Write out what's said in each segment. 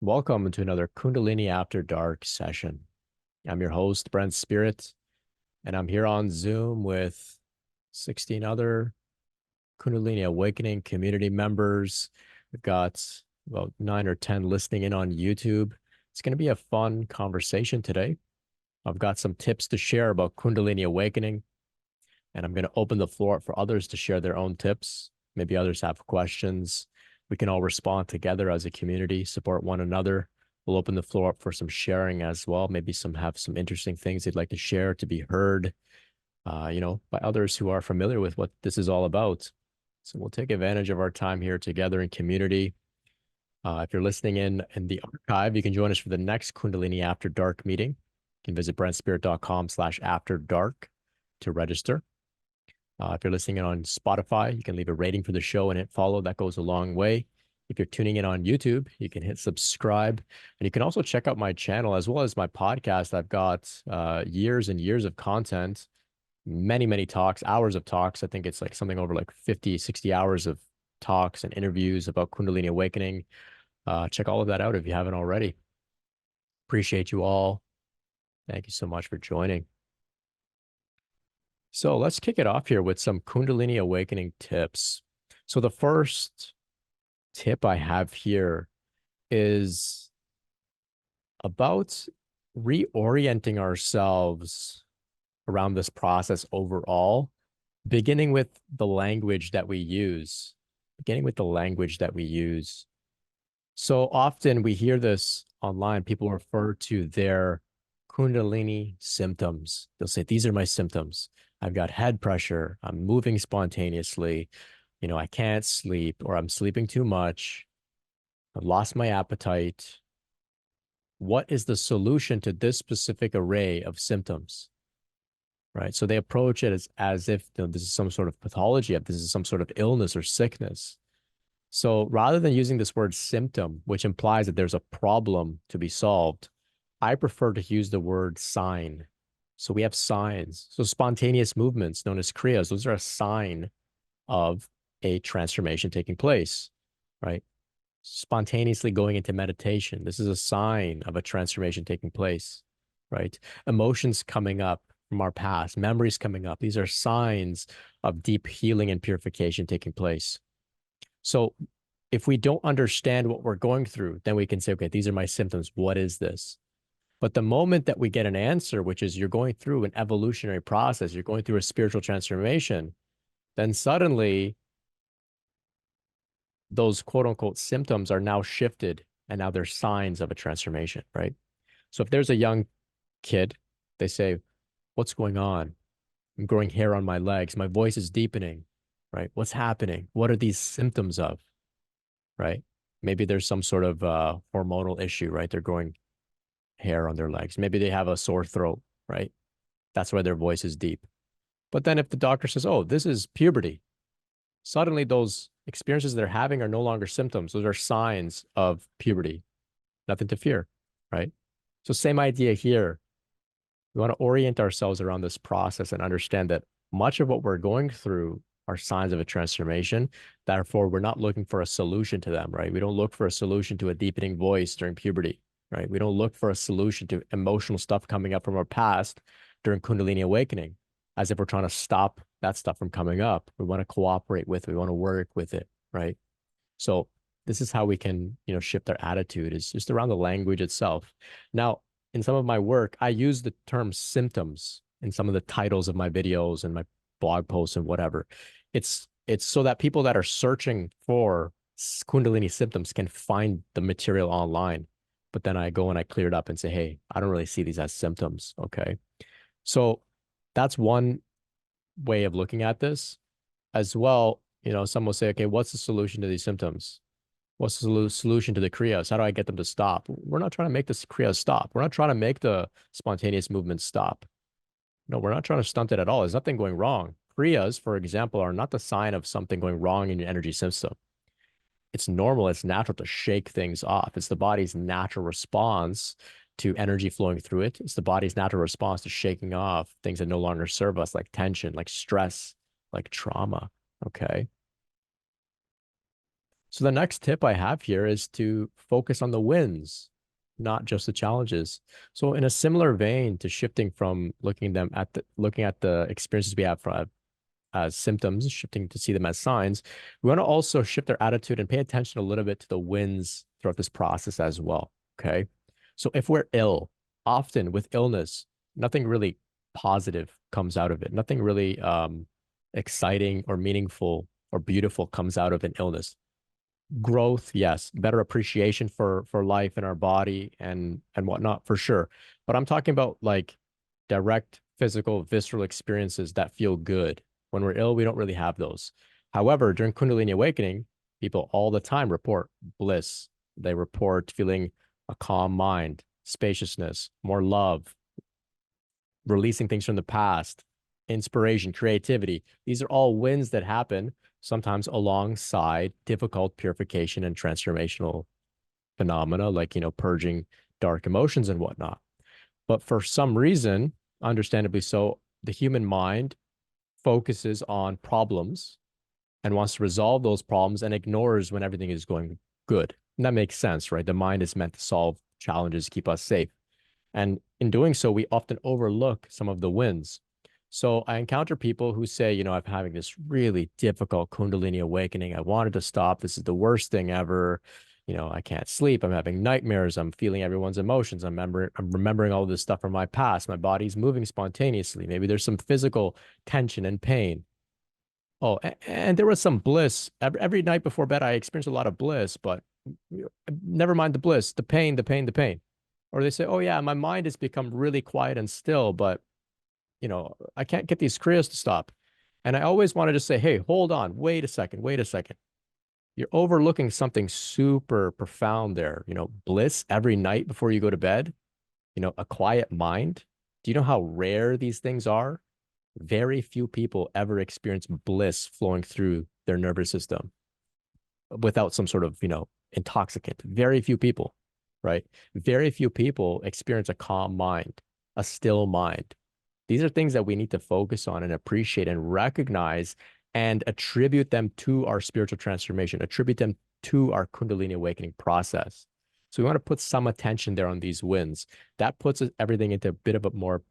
Welcome to another Kundalini After Dark session. I'm your host, Brent Spirit, and I'm here on Zoom with 16 other Kundalini Awakening community members. We've got about 9 or 10 listening in on YouTube. It's going to be a fun conversation today. I've got some tips to share about Kundalini Awakening, and I'm going to open the floor up for others to share their own tips. Maybe others have questions. We can all respond together as a community, support one another. We'll open the floor up for some sharing as well. Maybe some have some interesting things they'd like to share to be heard, by others who are familiar with what this is all about. So we'll take advantage of our time here together in community. If you're listening in the archive, you can join us for the next Kundalini After Dark meeting. You can visit brentspirit.com/afterdark to register. If you're listening in on Spotify, you can leave a rating for the show and hit follow. That goes a long way. If you're tuning in on YouTube, you can hit subscribe. And you can also check out my channel as well as my podcast. I've got years and years of content, many, many talks, hours of talks. I think it's like something over like 50, 60 hours of talks and interviews about Kundalini Awakening. Check all of that out if you haven't already. Appreciate you all. Thank you so much for joining. So let's kick it off here with some Kundalini Awakening tips. So the first tip I have here is about reorienting ourselves around this process overall, beginning with the language that we use. So often we hear this online, people refer to their Kundalini symptoms. They'll say, these are my symptoms. I've got head pressure. I'm moving spontaneously. I can't sleep, or I'm sleeping too much. I've lost my appetite. What is the solution to this specific array of symptoms? Right. So they approach it as if this is some sort of pathology, if this is some sort of illness or sickness. So rather than using this word symptom, which implies that there's a problem to be solved, I prefer to use the word sign. So we have signs. So spontaneous movements known as kriyas, those are a sign of a transformation taking place, right? Spontaneously going into meditation, this is a sign of a transformation taking place, right? Emotions coming up from our past, memories coming up, these are signs of deep healing and purification taking place. So if we don't understand what we're going through, then we can say, okay, these are my symptoms. What is this? But the moment that we get an answer, which is you're going through an evolutionary process, you're going through a spiritual transformation, then suddenly those quote unquote symptoms are now shifted and now they're signs of a transformation, right? So if there's a young kid, they say, what's going on? I'm growing hair on my legs. My voice is deepening, right? What's happening? What are these symptoms of, right? Maybe there's some sort of hormonal issue, right? They're growing hair on their legs. Maybe they have a sore throat, right? That's why their voice is deep. But then if the doctor says, oh, this is puberty, suddenly those experiences they're having are no longer symptoms. Those are signs of puberty. Nothing to fear, right? So same idea here. We want to orient ourselves around this process and understand that much of what we're going through are signs of a transformation. Therefore, we're not looking for a solution to them, right? We don't look for a solution to a deepening voice during puberty, right? We don't look for a solution to emotional stuff coming up from our past during Kundalini awakening, as if we're trying to stop that stuff from coming up. We want to cooperate with it. We want to work with it, right? So this is how we can, shift our attitude, is just around the language itself. Now, in some of my work, I use the term symptoms in some of the titles of my videos and my blog posts and whatever. It's so that people that are searching for Kundalini symptoms can find the material online. But then I go and I clear it up and say, hey, I don't really see these as symptoms. Okay. So that's one way of looking at this as well. Some will say, okay, what's the solution to these symptoms? What's the solution to the kriyas? How do I get them to stop? We're not trying to make the kriyas stop. We're not trying to make the spontaneous movement stop. No, we're not trying to stunt it at all. There's nothing going wrong. Kriyas, for example, are not the sign of something going wrong in your energy system. It's normal, it's natural to shake things off. It's the body's natural response to energy flowing through it. It's the body's natural response to shaking off things that no longer serve us, like tension, like stress, like trauma. Okay. So the next tip I have here is to focus on the wins, not just the challenges. So in a similar vein to shifting from looking at the experiences we have from as symptoms, shifting to see them as signs, we want to also shift our attitude and pay attention a little bit to the wins throughout this process as well. Okay. So if we're ill, often with illness, nothing really positive comes out of it. Nothing really exciting or meaningful or beautiful comes out of an illness. Growth, yes, better appreciation for life and our body and whatnot for sure. But I'm talking about like direct physical visceral experiences that feel good. When we're ill, we don't really have those. However, during Kundalini awakening, people all the time report bliss. They report feeling a calm mind, spaciousness, more love, releasing things from the past, inspiration, creativity. These are all wins that happen sometimes alongside difficult purification and transformational phenomena like, purging dark emotions and whatnot. But for some reason, understandably so, the human mind focuses on problems and wants to resolve those problems and ignores when everything is going good. And that makes sense, right? The mind is meant to solve challenges, keep us safe. And in doing so, we often overlook some of the wins. So I encounter people who say, I'm having this really difficult Kundalini awakening. I wanted to stop. This is the worst thing ever. I can't sleep. I'm having nightmares. I'm feeling everyone's emotions. I'm remembering all this stuff from my past. My body's moving spontaneously. Maybe there's some physical tension and pain. Oh, and there was some bliss. Every night before bed, I experienced a lot of bliss, but never mind the bliss, the pain, the pain, the pain. Or they say, oh yeah, my mind has become really quiet and still, but I can't get these kriyas to stop. And I always wanted to say, hey, hold on, wait a second, wait a second. You're overlooking something super profound there. Bliss every night before you go to bed, a quiet mind. Do you know how rare these things are? Very few people ever experience bliss flowing through their nervous system without some sort of, intoxicant. Very few people, right? Very few people experience a calm mind, a still mind. These are things that we need to focus on and appreciate and recognize and attribute them to our spiritual transformation, attribute them to our Kundalini awakening process. So we want to put some attention there on these wins. That puts everything into a bit of a more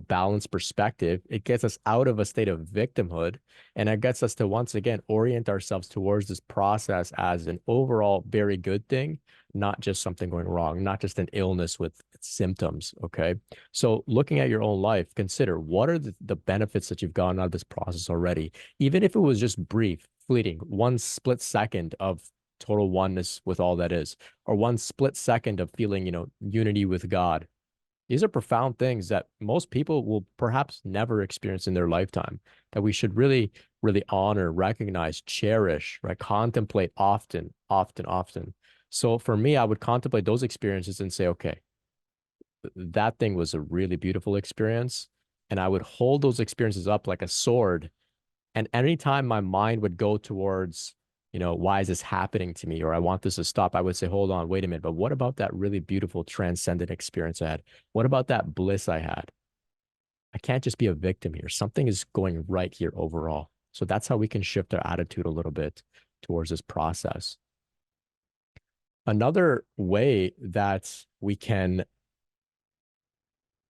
balanced perspective. It gets us out of a state of victimhood, and it gets us to once again orient ourselves towards this process as an overall very good thing, not just something going wrong, not just an illness with symptoms. Okay. So looking at your own life, consider what are the benefits that you've gotten out of this process already, even if it was just brief, fleeting, one split second of total oneness with all that is, or one split second of feeling, unity with God. These are profound things that most people will perhaps never experience in their lifetime, that we should really, really honor, recognize, cherish, right? Contemplate often, often, often. So for me, I would contemplate those experiences and say, okay, that thing was a really beautiful experience. And I would hold those experiences up like a sword. And anytime my mind would go towards, why is this happening to me? Or I want this to stop, I would say, hold on, wait a minute. But what about that really beautiful transcendent experience I had? What about that bliss I had? I can't just be a victim here. Something is going right here overall. So that's how we can shift our attitude a little bit towards this process. Another way that we can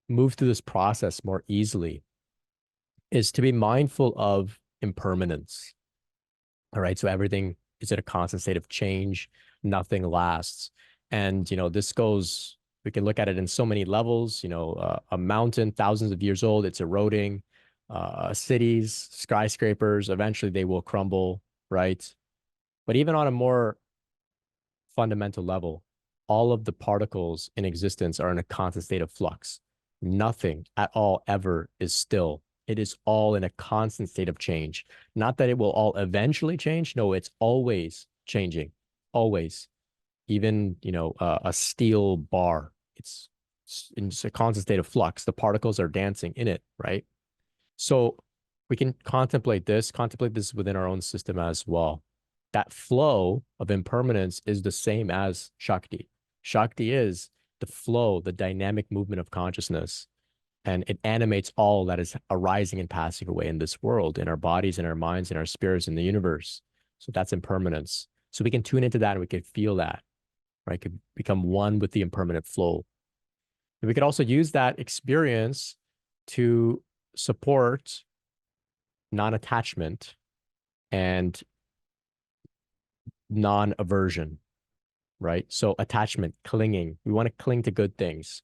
move through this process more easily is to be mindful of impermanence. All right. So everything is at a constant state of change. Nothing lasts. And, this goes, we can look at it in so many levels. A mountain, thousands of years old, it's eroding. Cities, skyscrapers, eventually they will crumble, right? But even on a more fundamental level, all of the particles in existence are in a constant state of flux. Nothing at all ever is still. It is all in a constant state of change. Not that it will all eventually change. No, it's always changing. Always. Even, a steel bar, it's in a constant state of flux. The particles are dancing in it, right? So we can contemplate this within our own system as well. That flow of impermanence is the same as Shakti. Shakti is the flow, the dynamic movement of consciousness, and it animates all that is arising and passing away in this world, in our bodies, in our minds, in our spirits, in the universe. So that's impermanence. So we can tune into that and we can feel that, right? Could become one with the impermanent flow. And we could also use that experience to support non-attachment and non-aversion, right? So attachment, clinging. We want to cling to good things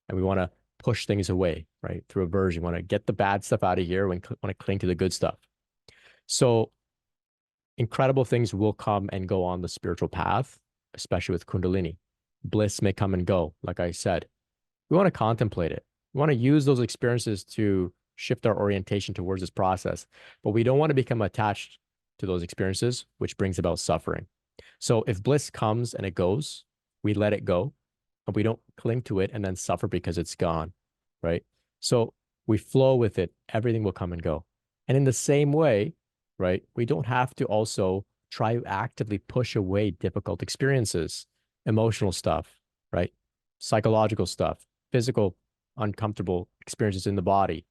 and we want to push things away, right? Through aversion. We want to get the bad stuff out of here. We want to cling to the good stuff. So incredible things will come and go on the spiritual path, especially with Kundalini. Bliss may come and go, like I said. We want to contemplate it. We want to use those experiences to shift our orientation towards this process, but we don't want to become attached to those experiences, which brings about suffering. So if bliss comes and it goes, we let it go and we don't cling to it and then suffer because it's gone, right? So we flow with it. Everything will come and go. And in the same way, right, we don't have to also try to actively push away difficult experiences, emotional stuff, right? Psychological stuff, physical, uncomfortable experiences in the body.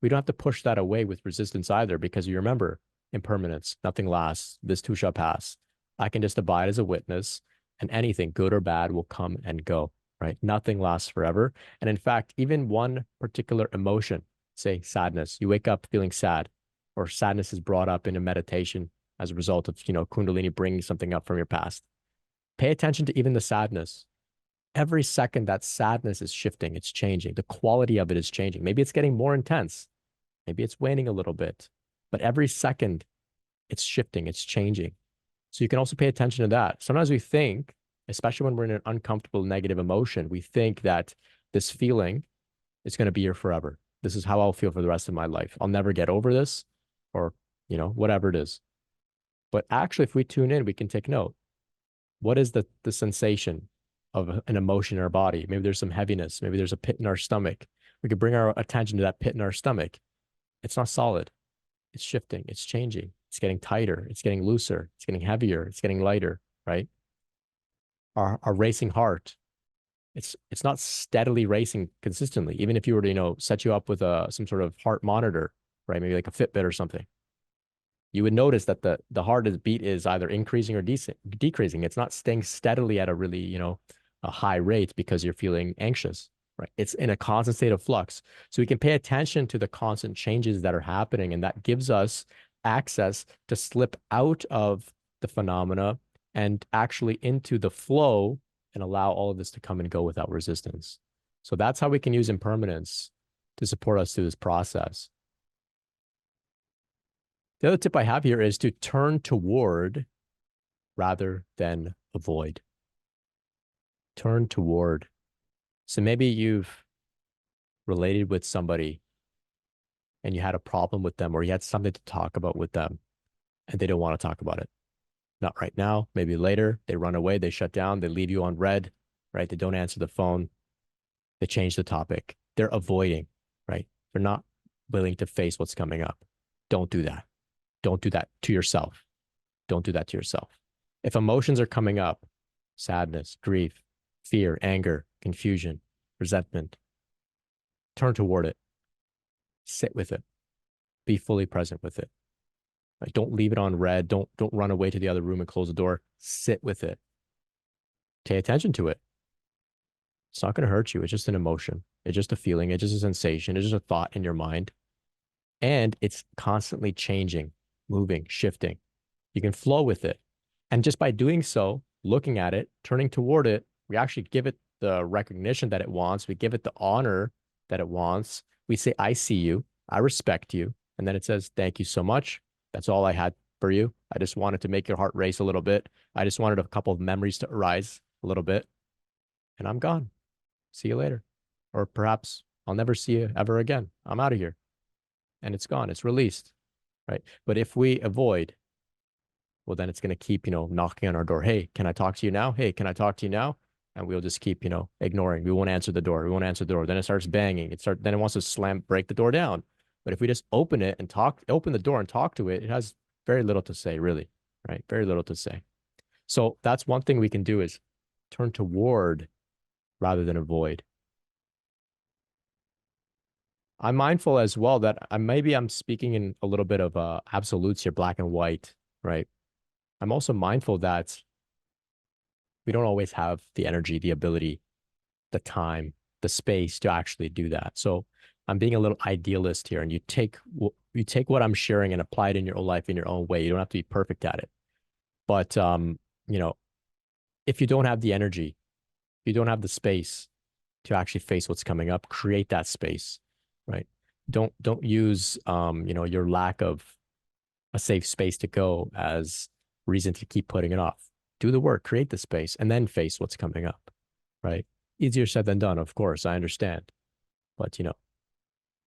We don't have to push that away with resistance either, because you remember impermanence, nothing lasts. This too shall pass. I can just abide as a witness, and anything, good or bad, will come and go, right? Nothing lasts forever. And in fact, even one particular emotion, say sadness, you wake up feeling sad, or sadness is brought up in a meditation as a result of, Kundalini bringing something up from your past. Pay attention to even the sadness. Every second that sadness is shifting, it's changing. The quality of it is changing. Maybe it's getting more intense. Maybe it's waning a little bit. But every second, it's shifting, it's changing. So you can also pay attention to that. Sometimes we think, especially when we're in an uncomfortable negative emotion, we think that this feeling is going to be here forever. This is how I'll feel for the rest of my life. I'll never get over this, or, whatever it is. But actually, if we tune in, we can take note. What is the sensation of an emotion in our body? Maybe there's some heaviness. Maybe there's a pit in our stomach. We could bring our attention to that pit in our stomach. It's not solid. It's shifting. It's changing. It's getting tighter. It's getting looser. It's getting heavier. It's getting lighter, right? Our racing heart, it's not steadily racing consistently. Even if you were to, set you up with some sort of heart monitor, right? Maybe like a Fitbit or something, you would notice that the heart beat is either increasing or decreasing. It's not staying steadily at a really, a high rate because you're feeling anxious, right? It's in a constant state of flux. So we can pay attention to the constant changes that are happening, and that gives us access to slip out of the phenomena and actually into the flow and allow all of this to come and go without resistance. So that's how we can use impermanence to support us through this process. The other tip I have here is to turn toward rather than avoid. Turn toward. So maybe you've related with somebody and you had a problem with them, or you had something to talk about with them and they don't want to talk about it. Not right now, maybe later. They run away, they shut down, they leave you on red, right? They don't answer the phone. They change the topic. They're avoiding, right? They're not willing to face what's coming up. Don't do that. Don't do that to yourself. Don't do that to yourself. If emotions are coming up, sadness, grief, fear, anger, confusion, resentment, turn toward it. Sit with it. Be fully present with it. Like, don't leave it on red. Don't run away to the other room and close the door. Sit with it. Pay attention to it. It's not going to hurt you. It's just an emotion. It's just a feeling. It's just a sensation. It's just a thought in your mind. And it's constantly changing, moving, shifting. You can flow with it. And just by doing so, looking at it, turning toward it, we actually give it the recognition that it wants. We give it the honor that it wants. We say, I see you. I respect you. And then it says, thank you so much. That's all I had for you. I just wanted to make your heart race a little bit. I just wanted a couple of memories to arise a little bit. And I'm gone. See you later. Or perhaps I'll never see you ever again. I'm out of here. And it's gone. It's released. Right. But if we avoid, well, then it's going to keep, knocking on our door. Hey, can I talk to you now? Hey, can I talk to you now? And we'll just keep, ignoring. We won't answer the door. We won't answer the door. Then it starts banging. Then it wants to break the door down. But if we just open it and open the door and talk to it, it has very little to say, really, right? Very little to say. So that's one thing we can do, is turn toward rather than avoid. I'm mindful as well that maybe I'm speaking in a little bit of absolutes here, black and white, right? I'm also mindful that we don't always have the energy, the ability, the time, the space to actually do that. So I'm being a little idealist here, and you take what I'm sharing and apply it in your own life in your own way. You don't have to be perfect at it. But you know, if you don't have the energy, you don't have the space to actually face what's coming up, create that space, right? Don't use your lack of a safe space to go as reason to keep putting it off. Do the work, create the space, and then face what's coming up, right? Easier said than done, of course, I understand. But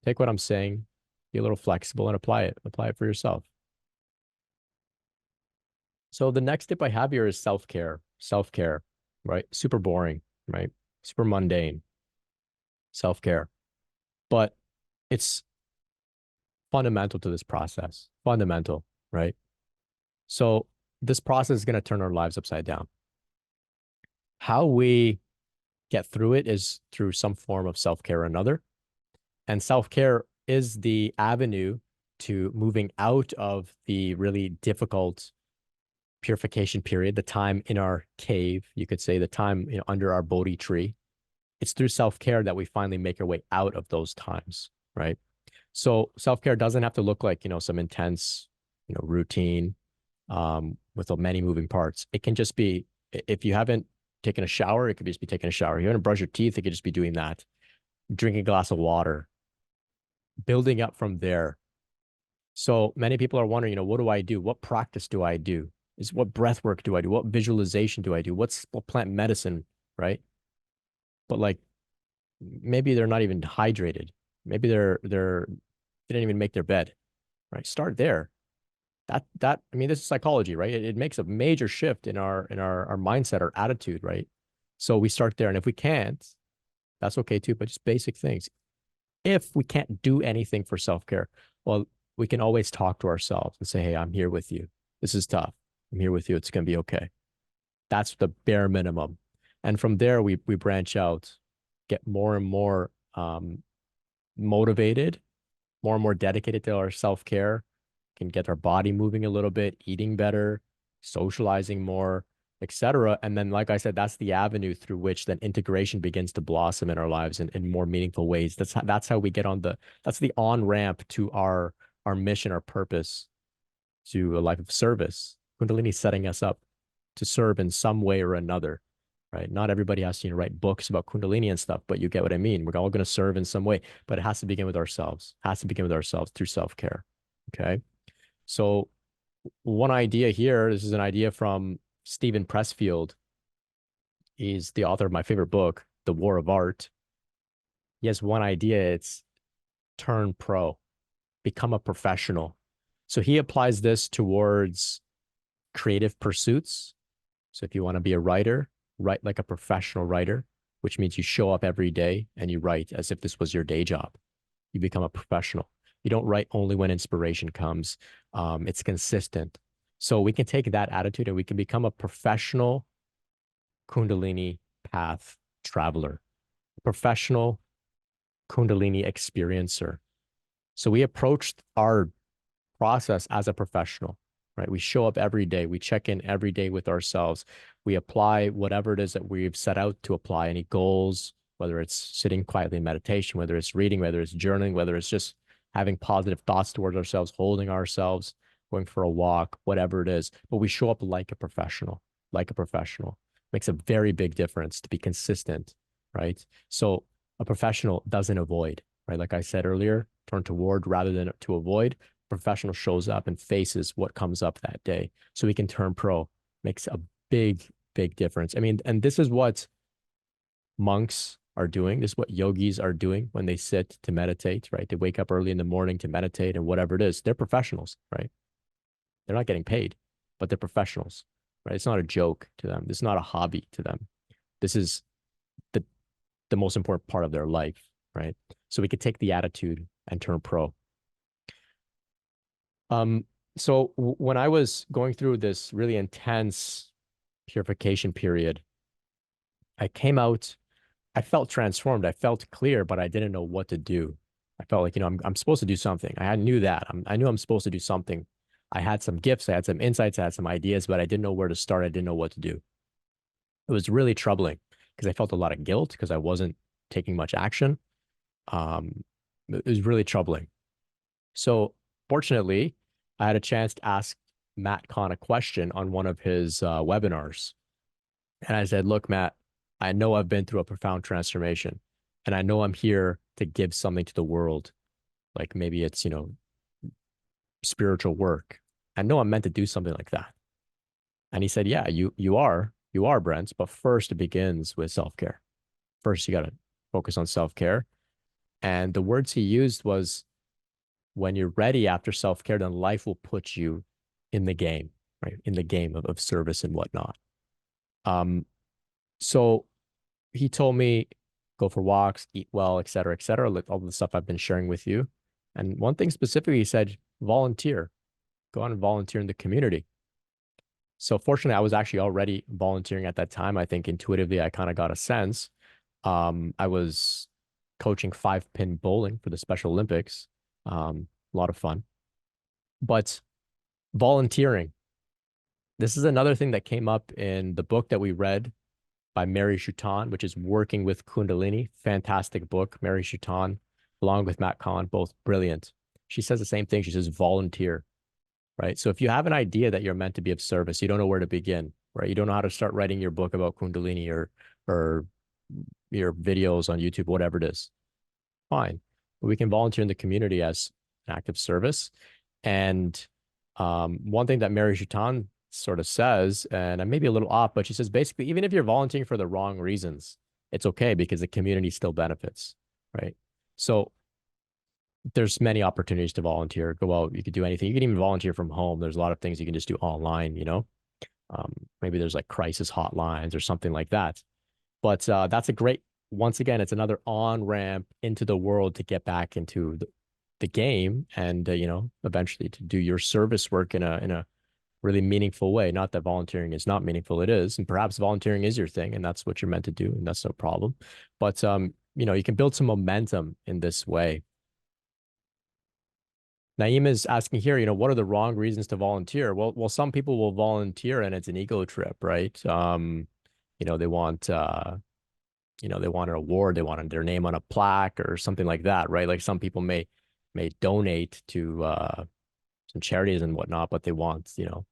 take what I'm saying, be a little flexible and apply it. Apply it for yourself. So the next tip I have here is self-care. Self-care, right? Super boring, right? Super mundane. Self-care. But it's fundamental to this process. Fundamental, right? So this process is going to turn our lives upside down. How we get through it is through some form of self-care or another. And self-care is the avenue to moving out of the really difficult purification period, the time in our cave, you could say, the time under our Bodhi tree. It's through self-care that we finally make our way out of those times, right? So self-care doesn't have to look like, some intense, routine with many moving parts. It can just be, if you haven't taken a shower, it could just be taking a shower. You haven't brushed your teeth, it could just be doing that. Drinking a glass of water, building up from there. So many people are wondering, what do I do? What practice do I do? What breath work do I do? What visualization do I do? What plant medicine, right? But like maybe they're not even hydrated. Maybe they didn't even make their bed, right? Start there. I mean, this is psychology, right? It makes a major shift in our mindset, our attitude, right? So we start there. And if we can't, that's okay too, but just basic things. If we can't do anything for self-care, well, we can always talk to ourselves and say, hey, I'm here with you. This is tough. I'm here with you. It's going to be okay. That's the bare minimum. And from there, we branch out, get more and more motivated, more and more dedicated to our self-care, can get our body moving a little bit, eating better, socializing more, etc. And then, like I said, that's the avenue through which then integration begins to blossom in our lives in more meaningful ways. That's how we get that's the on-ramp to our mission, our purpose, to a life of service. Kundalini setting us up to serve in some way or another, right? Not everybody has to write books about Kundalini and stuff, but you get what I mean. We're all going to serve in some way, but it has to begin with ourselves. Has to begin with ourselves through self-care. Okay. So one idea here, this is an idea from Stephen Pressfield. He's the author of my favorite book, The War of Art. He has one idea. It's turn pro, become a professional. So he applies this towards creative pursuits. So if you want to be a writer, write like a professional writer, which means you show up every day and you write as if this was your day job. You become a professional. You don't write only when inspiration comes. It's consistent. So we can take that attitude and we can become a professional Kundalini path traveler, professional Kundalini experiencer. So we approached our process as a professional, right? We show up every day. We check in every day with ourselves. We apply whatever it is that we've set out to apply, any goals, whether it's sitting quietly in meditation, whether it's reading, whether it's journaling, whether it's just having positive thoughts towards ourselves, holding ourselves, going for a walk, whatever it is. But we show up like a professional, like a professional. Makes a very big difference to be consistent, right? So a professional doesn't avoid, right? Like I said earlier, turn toward rather than to avoid. Professional shows up and faces what comes up that day. So we can turn pro. Makes a big, big difference. I mean, and this is what monks are doing. This is what yogis are doing when they sit to meditate, right? They wake up early in the morning to meditate and whatever it is. They're professionals, right? They're not getting paid, but they're professionals, right? It's not a joke to them. This is not a hobby to them. This is the most important part of their life, right? So we could take the attitude and turn pro. So when I was going through this really intense purification period, I came out, I felt transformed. I felt clear, but I didn't know what to do. I felt like, I'm supposed to do something. I knew that. I knew I'm supposed to do something I had some gifts, I had some insights, I had some ideas, but I didn't know where to start. I didn't know what to do. It was really troubling because I felt a lot of guilt because I wasn't taking much action. It was really troubling. So fortunately, I had a chance to ask Matt Kahn a question on one of his webinars. And I said, look, Matt, I know I've been through a profound transformation and I know I'm here to give something to the world. Like maybe it's, spiritual work. I know I'm meant to do something like that. And he said, yeah, you are, Brent, but first it begins with self-care. First, you got to focus on self-care. And the words he used was, when you're ready after self-care, then life will put you in the game, right? In the game of service and whatnot. So he told me, go for walks, eat well, et cetera, like all the stuff I've been sharing with you. And one thing specifically, he said, volunteer, go out and volunteer in the community. So fortunately, I was actually already volunteering at that time. I think intuitively, I kind of got a sense. I was coaching 5-pin bowling for the Special Olympics. A lot of fun. But volunteering, this is another thing that came up in the book that we read by Mary Schuton, which is Working with Kundalini. Fantastic book. Mary Schuton, along with Matt Kahn, both brilliant. She says the same thing. She says volunteer, right? So if you have an idea that you're meant to be of service, you don't know where to begin, right? You don't know how to start writing your book about Kundalini or your videos on YouTube, whatever it is. Fine. We can volunteer in the community as an act of service. And one thing that Mary Jutan sort of says, and I may be a little off, but she says basically, even if you're volunteering for the wrong reasons, it's okay because the community still benefits, right? So there's many opportunities to volunteer. Go out, you could do anything. You can even volunteer from home. There's a lot of things you can just do online, maybe there's like crisis hotlines or something like that. But that's a great, once again, it's another on-ramp into the world to get back into the game and, eventually to do your service work in a really meaningful way. Not that volunteering is not meaningful, it is. And perhaps volunteering is your thing and that's what you're meant to do. And that's no problem. But, you can build some momentum in this way. Naeem is asking here, what are the wrong reasons to volunteer? Well, some people will volunteer and it's an ego trip, right? They want, they want an award, they want their name on a plaque or something like that, right? Like some people may donate to some charities and whatnot, but they want to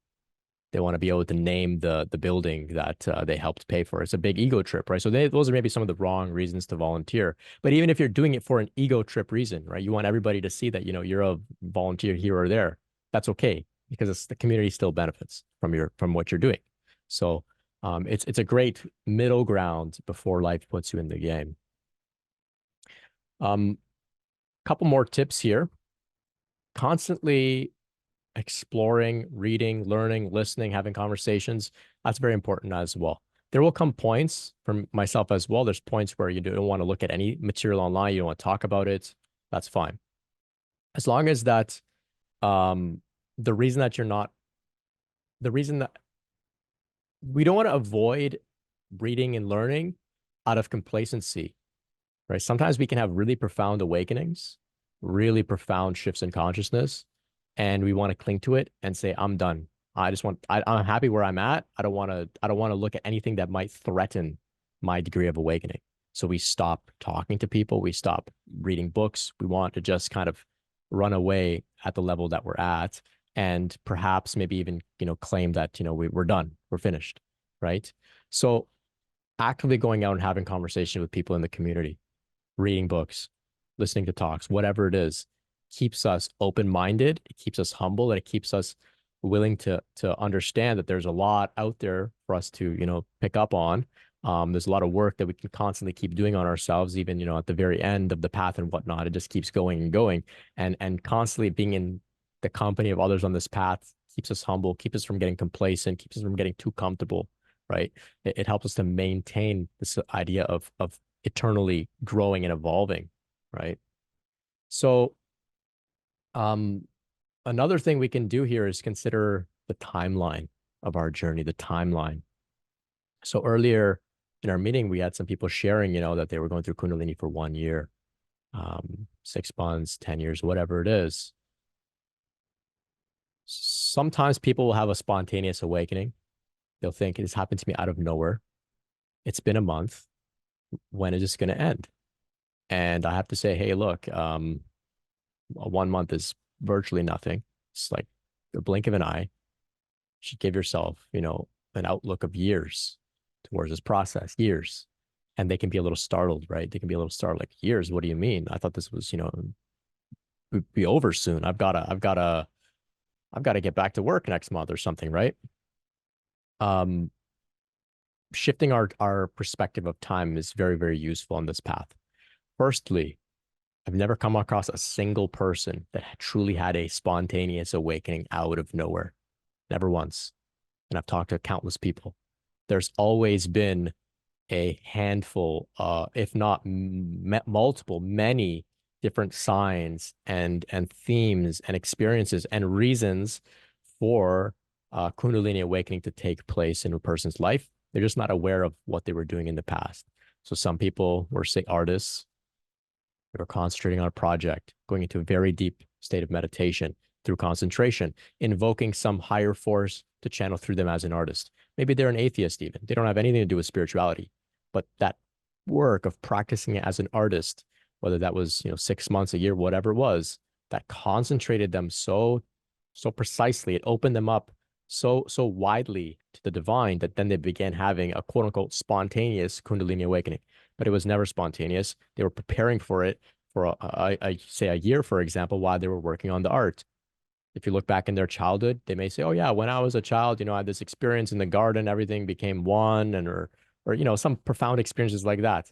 be able to name the building that they helped pay for. It's a big ego trip, right? So those are maybe some of the wrong reasons to volunteer. But even if you're doing it for an ego trip reason, right? You want everybody to see that, you're a volunteer here or there. That's okay because the community still benefits from what you're doing. So it's a great middle ground before life puts you in the game. Couple more tips here. Constantly exploring, reading, learning, listening, having conversations. That's very important as well. There will come points for myself as well. There's points where you don't want to look at any material online. You don't want to talk about it. That's fine. As long as that, the reason that we don't want to avoid reading and learning out of complacency, right? Sometimes we can have really profound awakenings, really profound shifts in consciousness, and we want to cling to it and say, I'm done. I'm happy where I'm at. I don't want to look at anything that might threaten my degree of awakening. So we stop talking to people. We stop reading books. We want to just kind of run away at the level that we're at and perhaps maybe even, claim that, we're done, we're finished, right? So actively going out and having conversation with people in the community, reading books, listening to talks, whatever it is, keeps us open-minded, it keeps us humble, and it keeps us willing to understand that there's a lot out there for us to, pick up on. There's a lot of work that we can constantly keep doing on ourselves, even, at the very end of the path and whatnot. It just keeps going and going. And constantly being in the company of others on this path keeps us humble, keeps us from getting complacent, keeps us from getting too comfortable, right? It helps us to maintain this idea of eternally growing and evolving, right? So another thing we can do here is consider the timeline of our journey, the timeline. So earlier in our meeting, we had some people sharing, that they were going through Kundalini for 1 year, 6 months, 10 years, whatever it is. sometimes people will have a spontaneous awakening. They'll think it's happened to me out of nowhere. It's been a month. When is this going to end? And I have to say, hey, look, 1 month is virtually nothing. It's like the blink of an eye. You should give yourself, an outlook of years towards this process, years. And they can be a little startled, right? They can be a little startled, like, years, what do you mean? I thought this was, be over soon. I've got to get back to work next month or something, right? Um, Shifting our perspective of time is very, very useful on this path. Firstly, I've never come across a single person that truly had a spontaneous awakening out of nowhere. Never once. And I've talked to countless people. There's always been a handful, if not multiple, many different signs and themes and experiences and reasons for Kundalini awakening to take place in a person's life. They're just not aware of what they were doing in the past. So some people were, say, artists. They were concentrating on a project, going into a very deep state of meditation through concentration, invoking some higher force to channel through them as an artist. Maybe they're an atheist even. They don't have anything to do with spirituality. But that work of practicing it as an artist, whether that was 6 months, a year, whatever it was, that concentrated them so precisely. It opened them up so widely to the divine that then they began having a quote unquote spontaneous Kundalini awakening. But it was never spontaneous. They were preparing for it for say a year, for example, while they were working on the art. If you look back in their childhood, they may say, "Oh yeah, when I was a child, I had this experience in the garden. Everything became one," and or some profound experiences like that.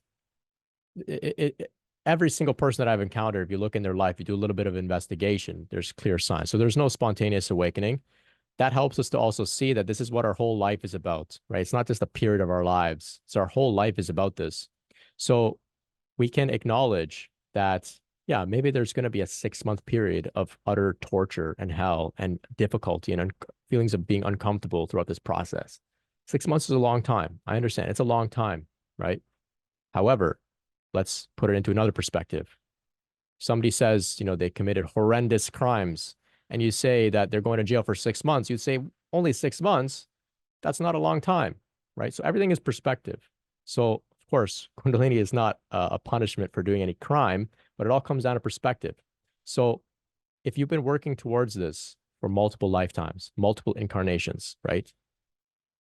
Every single person that I've encountered, if you look in their life, you do a little bit of investigation, there's clear signs. So there's no spontaneous awakening. That helps us to also see that this is what our whole life is about, right? It's not just a period of our lives. So our whole life is about this. So we can acknowledge that, yeah, maybe there's going to be a 6-month period of utter torture and hell and difficulty and feelings of being uncomfortable throughout this process. 6 months is a long time. I understand. It's a long time, right? However, let's put it into another perspective. Somebody says, they committed horrendous crimes, and you say that they're going to jail for 6 months. You'd say, only 6 months? That's not a long time, right? So everything is perspective. So, of course, Kundalini is not a punishment for doing any crime, but it all comes down to perspective. So if you've been working towards this for multiple lifetimes, multiple incarnations, right?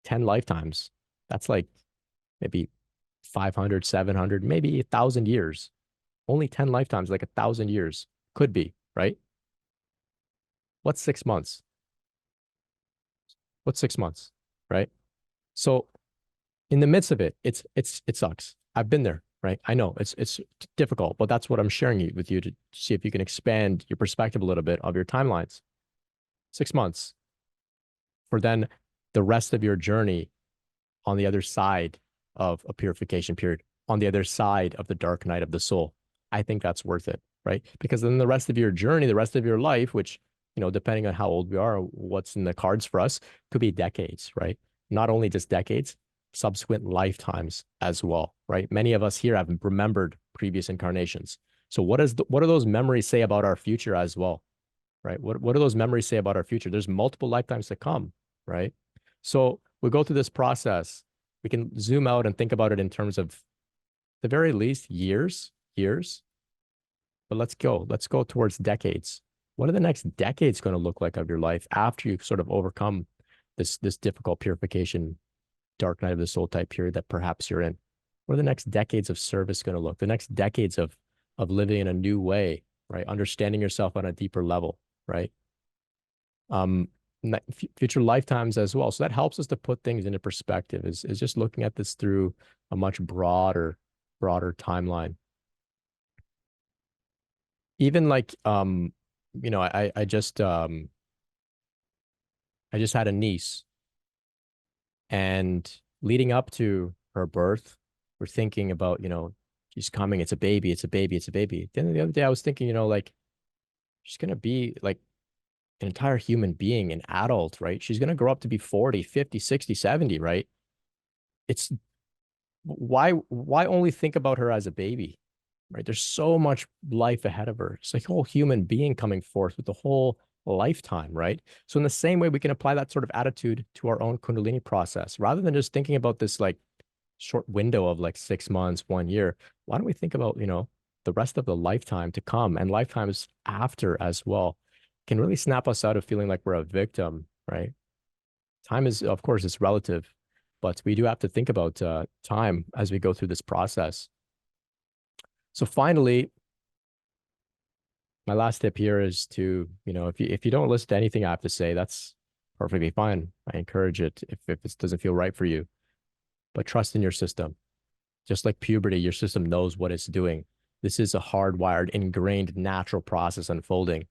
10 lifetimes, that's like maybe 500, 700, maybe 1,000 years. Only 10 lifetimes, like 1,000 years. Could be, right? What's 6 months? What's 6 months, right? So in the midst of it, it sucks. I've been there, right? I know it's difficult, but that's what I'm sharing with you to see if you can expand your perspective a little bit of your timelines. 6 months for then the rest of your journey on the other side of a purification period, on the other side of the dark night of the soul. I think that's worth it, right? Because then the rest of your journey, the rest of your life, which, depending on how old we are, what's in the cards for us, could be decades, right? Not only just decades, subsequent lifetimes as well, right? Many of us here have remembered previous incarnations. So what do those memories say about our future as well, right? What do those memories say about our future? There's multiple lifetimes to come, right? So we go through this process. We can zoom out and think about it in terms of the very least years, but let's go towards decades. What are the next decades going to look like of your life after you've sort of overcome this difficult purification, dark night of the soul type period that perhaps you're in? What are the next decades of service going to look? The next decades of living in a new way, right? Understanding yourself on a deeper level, right? Future lifetimes as well. So that helps us to put things into perspective, is just looking at this through a much broader timeline. Even like I just had a niece, and leading up to her birth, we're thinking about, she's coming, it's a baby, it's a baby, it's a baby. Then the other day I was thinking, like, she's gonna be like an entire human being, an adult, right? She's going to grow up to be 40, 50, 60, 70, right? It's why only think about her as a baby, right? There's so much life ahead of her. It's like a whole human being coming forth with the whole lifetime, right? So in the same way, we can apply that sort of attitude to our own Kundalini process rather than just thinking about this like short window of like 6 months, 1 year. Why don't we think about, the rest of the lifetime to come and lifetimes after as well? Can really snap us out of feeling like we're a victim, right? Time is, of course, it's relative, but we do have to think about time as we go through this process. So finally, my last tip here is to, if you don't listen to anything I have to say, that's perfectly fine. I encourage it if it doesn't feel right for you. But trust in your system. Just like puberty, your system knows what it's doing. This is a hardwired, ingrained, natural process unfolding.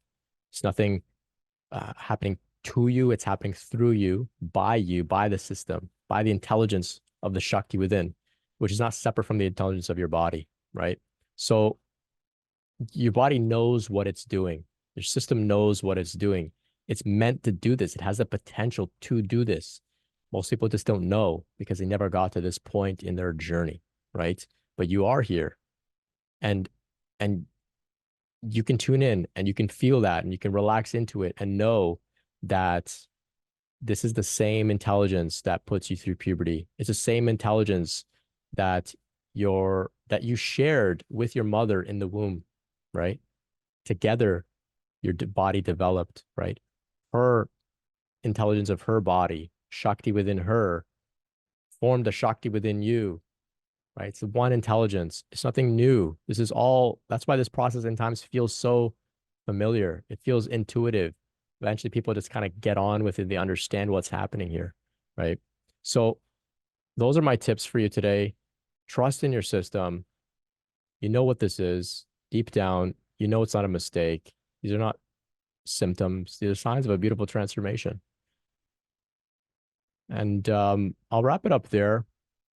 It's nothing happening to you, it's happening through you, by the system, by the intelligence of the Shakti within, which is not separate from the intelligence of your body, right? So your body knows what it's doing. Your system knows what it's doing. It's meant to do this. It has the potential to do this. Most people just don't know because they never got to this point in their journey, right? But you are here, and and you can tune in and you can feel that and you can relax into it and know that this is the same intelligence that puts you through puberty. It's the same intelligence that you shared with your mother in the womb, right? Together, your body developed, right? Her intelligence of her body, Shakti within her, formed the Shakti within you, right? It's the one intelligence. It's nothing new. This is all, that's why this process in times feels so familiar. It feels intuitive. Eventually, people just kind of get on with it. They understand what's happening here, right? So, those are my tips for you today. Trust in your system. You know what this is deep down. You know it's not a mistake. These are not symptoms. These are signs of a beautiful transformation. And I'll wrap it up there.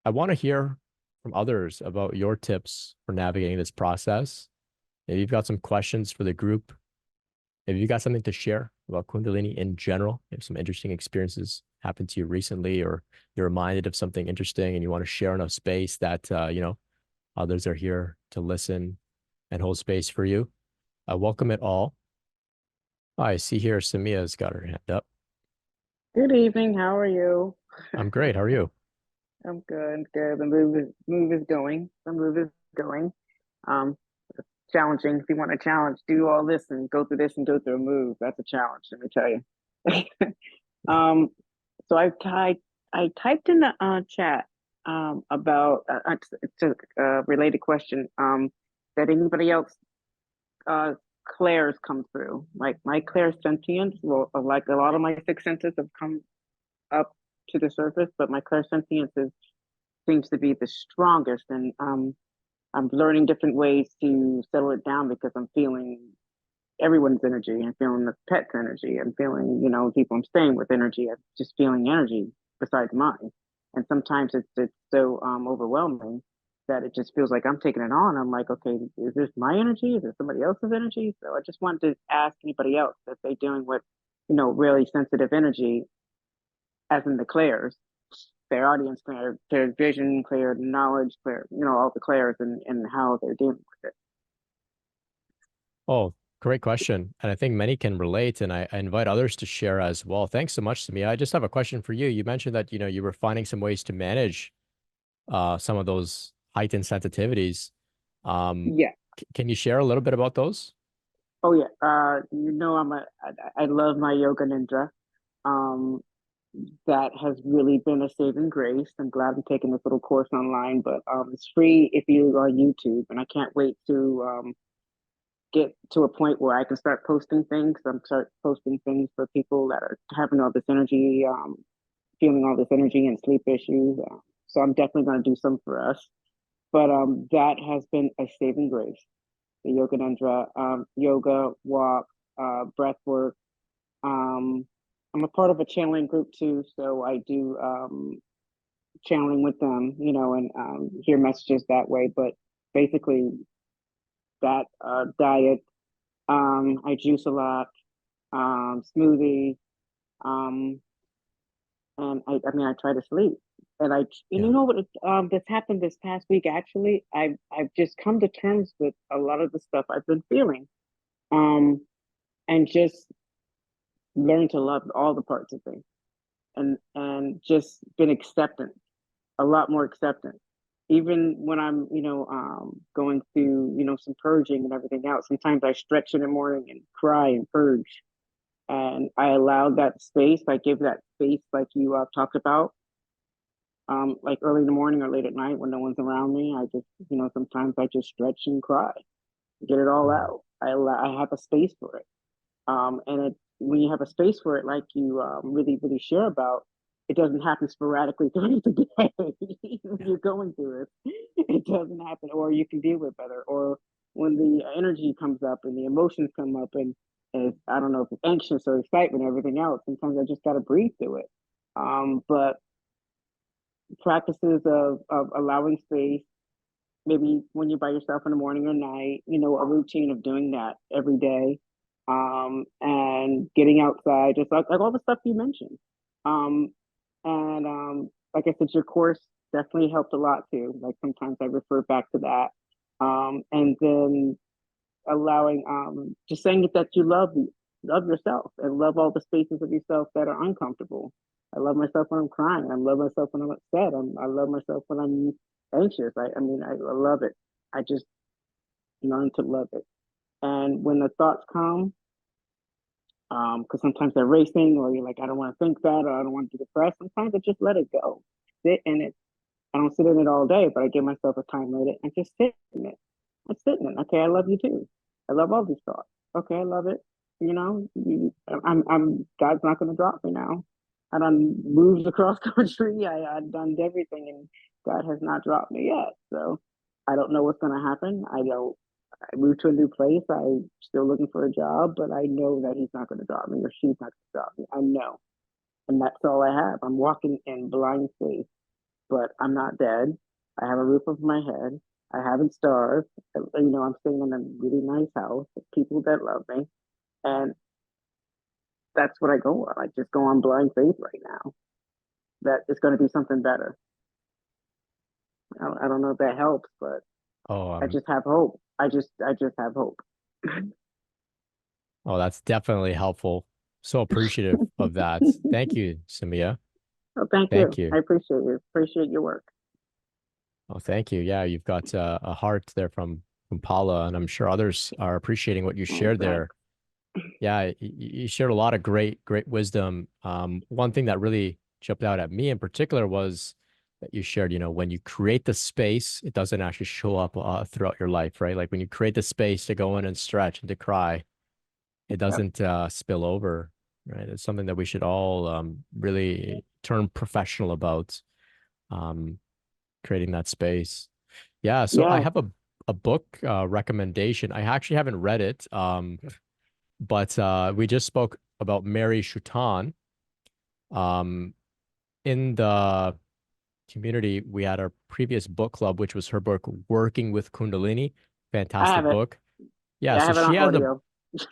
I want to hear from others about your tips for navigating this process. Maybe you've got some questions for the group. Maybe you got something to share about Kundalini in general. If some interesting experiences happened to you recently, or you're reminded of something interesting and you want to share enough space that others are here to listen and hold space for you. I welcome it all. I see here Samia's got her hand up. Good evening. How are you? I'm great. How are you? I'm good. Good. The move is going. The move is going. Um, Challenging. If you want a challenge, do all this and go through this and go through a move. That's a challenge. Let me tell you. um, so I typed in the chat about it's a related question. That anybody else uh clairs come through. Like my clairsentience, well, like a lot of my six senses have come up to the surface, but my clairsentience seems to be the strongest. And I'm learning different ways to settle it down because I'm feeling everyone's energy. I'm feeling the pet's energy. I'm feeling, people I'm staying with energy. I'm just feeling energy besides mine. And sometimes it's so overwhelming that it just feels like I'm taking it on. I'm like, okay, is this my energy? Is this somebody else's energy? So I just wanted to ask anybody else if they're dealing with, really sensitive energy, as in the clairs, their audience, their vision, clear knowledge, clear, all the clairs, and how they're dealing with it. Oh, great question. And I think many can relate, and I invite others to share as well. Thanks so much, Samia. I just have a question for you. You mentioned that, you were finding some ways to manage some of those heightened sensitivities. Um, Yeah. can you share a little bit about those? Oh yeah. I love my yoga nidra. Um, that has really been a saving grace. I'm glad I'm taking this little course online, but it's free if you are on YouTube, and I can't wait to get to a point where I can start posting things. I'm start posting things for people that are having all this energy, feeling all this energy and sleep issues. So I'm definitely going to do some for us. But that has been a saving grace. The yoga nidra, yoga, walk, breath work. Um, I'm a part of a channeling group too, so I do channeling with them, and hear messages that way. But basically, that diet, I juice a lot, smoothie, um, and I mean, I try to sleep. And Yeah. you know what, that's happened this past week. Actually, I've just come to terms with a lot of the stuff I've been feeling, um, and just learned to love all the parts of me, and just been acceptant, a lot more acceptance. Even when I'm, going through, some purging and everything else, sometimes I stretch in the morning and cry and purge. And I allow that space, I give that space like you talked about, like early in the morning or late at night when no one's around me. I just, sometimes I just stretch and cry, get it all Mhm. out. I have a space for it. And when you have a space for it, like you really, really share about, it doesn't happen sporadically throughout the day. When Yeah. you're going through it, it doesn't happen, or you can deal with better. Or when the energy comes up and the emotions come up, and I don't know if it's anxious or excitement or everything else, sometimes I just got to breathe through it. But practices of allowing space, maybe when you're by yourself in the morning or night, a routine of doing that every day, and getting outside, just like all the stuff you mentioned. Um, and like I said, your course definitely helped a lot too. Like sometimes I refer back to that. And then allowing, just saying it that you love yourself and love all the spaces of yourself that are uncomfortable. I love myself when I'm crying. I love myself when I'm upset. I love myself when I'm anxious. I love it. I just learned to love it. And when the thoughts come, because sometimes they're racing, or you're like, I don't want to think that, or I don't want to be depressed. Sometimes I just let it go, sit in it. I don't sit in it all day, but I give myself a time limit and just sit in it. I'm sitting in it. Okay, I love you too. I love all these thoughts. Okay, I love it. God's not going to drop me now. I done moved across country. I done everything, and God has not dropped me yet. So I don't know what's going to happen. I don't. I moved to a new place. I'm still looking for a job, but I know that He's not going to drop me, or she's not going to drop me. I know, and that's all I have. I'm walking in blind faith, but I'm not dead. I have a roof over my head. I haven't starved. I'm staying in a really nice house with people that love me. And that's what I go on. I just go on blind faith right now that it's going to be something better. I don't know if that helps, but Oh, I just have hope. I just have hope. oh, that's definitely helpful. So appreciative of that. Thank you, Samia. So thank Thank you. I you. appreciate you. Appreciate your work. Oh, thank you. Yeah, you've got a heart there from Paula, and I'm sure others are appreciating what you Oh, shared thanks. there. Yeah, you shared a lot of great wisdom. One thing that really jumped out at me in particular was that you shared, when you create the space, it doesn't actually show up throughout your life, right? Like when you create the space to go in and stretch and to cry, it Yep. doesn't spill over, right? It's something that we should all really turn professional about, um, creating that space. Yeah, so I Yeah, have a book recommendation. I actually haven't read it, but we just spoke about Mary Shutan. Um, in the community, we had our previous book club, which was her book, Working with Kundalini. I Fantastic have it. book. Yeah, Yeah, I so have it on audio.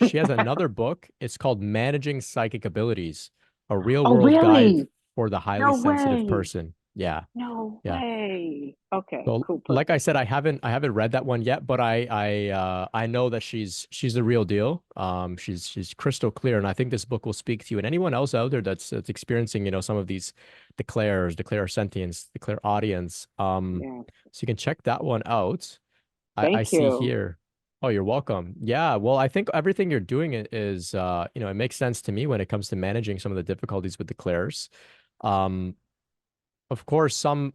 she has another book. It's called Managing Psychic Abilities, a real Oh, world guide really? for the highly No sensitive way. person. Yeah, No yeah. way. Okay, So, cool, like I perfect. said, I haven't read that one yet, but I know that she's the real deal. She's crystal clear, and I think this book will speak to you and anyone else out there that's experiencing, some of these declare sentience, declare audience. Yeah. So you can check that one out. I Thank see you. here. Oh, you're welcome. Yeah, well, I think everything you're doing is, it makes sense to me when it comes to managing some of the difficulties with declares. Um, of course, some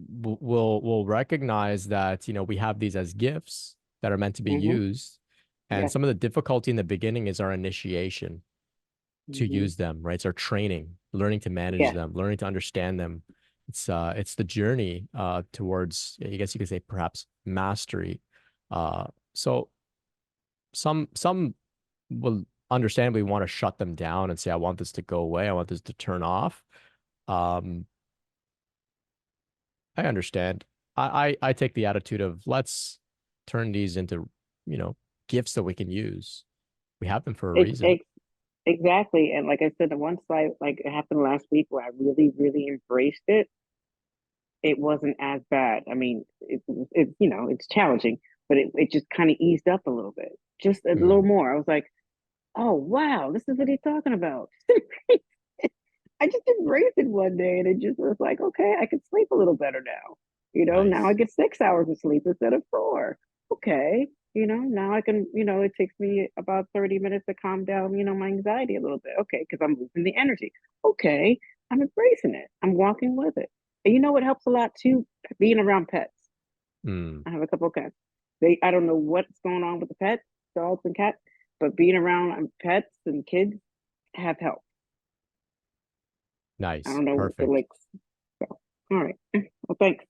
will recognize that we have these as gifts that are meant to be Mm-hmm. used, and Yes. some of the difficulty in the beginning is our initiation to Mm-hmm. use them, right? It's our training, learning to manage Yes. them, learning to understand them. It's the journey towards, I guess you could say, perhaps mastery. So some will understandably want to shut them down and say, I want this to go away, I want this to turn off. um I understand. I take the attitude of, let's turn these into, you know, gifts that we can use. We have them for a Ex reason. ex exactly. And like I said, the one slide, like it happened last week where I really, really embraced it. It wasn't as bad. I mean, it's challenging, but it just kind of eased up a little bit, just a little Mm, more. I was like, oh wow, this is what he's talking about. I just embraced it one day and it just was like, okay, I can sleep a little better now. Now I Nice. get 6 hours of sleep instead of 4. Okay. Now I can, it takes me about 30 minutes to calm down, my anxiety a little bit. Okay, because I'm losing the energy. Okay, I'm embracing it. I'm walking with it. And you know what helps a lot too? Being around pets. Mm, I have a couple of cats. I don't know what's going on with the pets, dogs and cats, but being around pets and kids have helped. I nice. don't know the Perfect. links. So, all right. Well, thanks.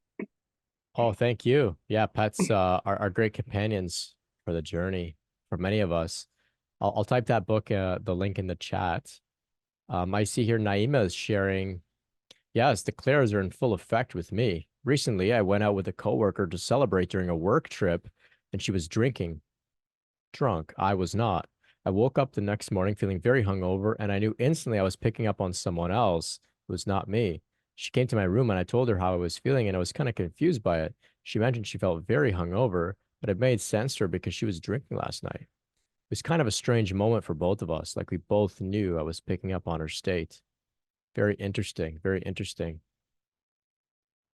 Oh, thank you. Yeah, pets are great companions for the journey for many of us. I'll type that book, the link in the chat. I see here Naima is sharing. Yes, the clairs are in full effect with me. Recently, I went out with a coworker to celebrate during a work trip, and she was drunk. I was not. I woke up the next morning feeling very hungover, and I knew instantly I was picking up on someone else. It was not me. She came to my room, and I told her how I was feeling, and I was kind of confused by it. She mentioned she felt very hungover, but it made sense to her because she was drinking last night. It was kind of a strange moment for both of us, like we both knew I was picking up on her state. Very interesting. Very interesting.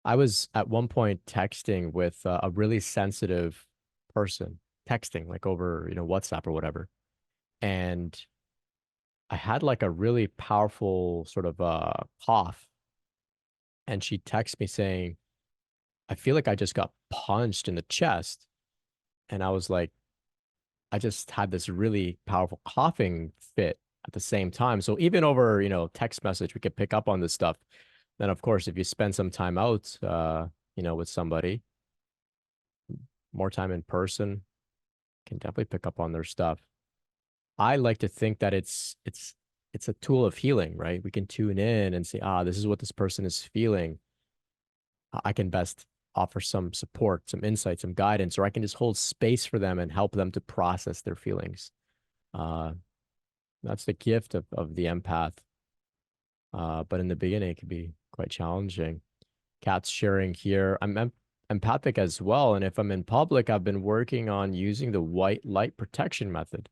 I was at one point texting with a really sensitive person, texting like over, WhatsApp or whatever. And I had like a really powerful sort of cough. And she texted me saying, I feel like I just got punched in the chest. And I was like, I just had this really powerful coughing fit at the same time. So even over, text message, we could pick up on this stuff. Then of course, if you spend some time out, with somebody, more time in person, can definitely pick up on their stuff. I like to think that it's a tool of healing, right? We can tune in and say, this is what this person is feeling. I can best offer some support, some insight, some guidance, or I can just hold space for them and help them to process their feelings. Uh, that's the gift of the empath. But in the beginning, it can be quite challenging. Kat's sharing here. I'm empathic as well. And if I'm in public, I've been working on using the white light protection method.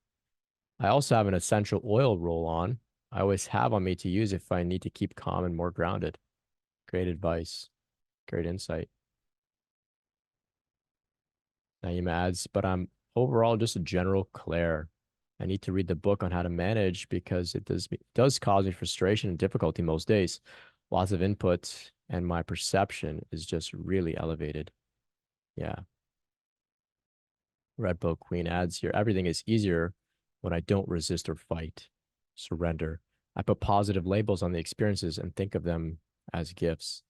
I also have an essential oil roll on. I always have on me to use if I need to keep calm and more grounded. Great advice. Great insight. Naima adds, but I'm overall just a general Claire. I need to read the book on how to manage because it does cause me frustration and difficulty most days. Lots of input, and my perception is just really elevated. Yeah. Red Bow Queen adds here, everything is easier when I don't resist or fight. Surrender. I put positive labels on the experiences and think of them as gifts.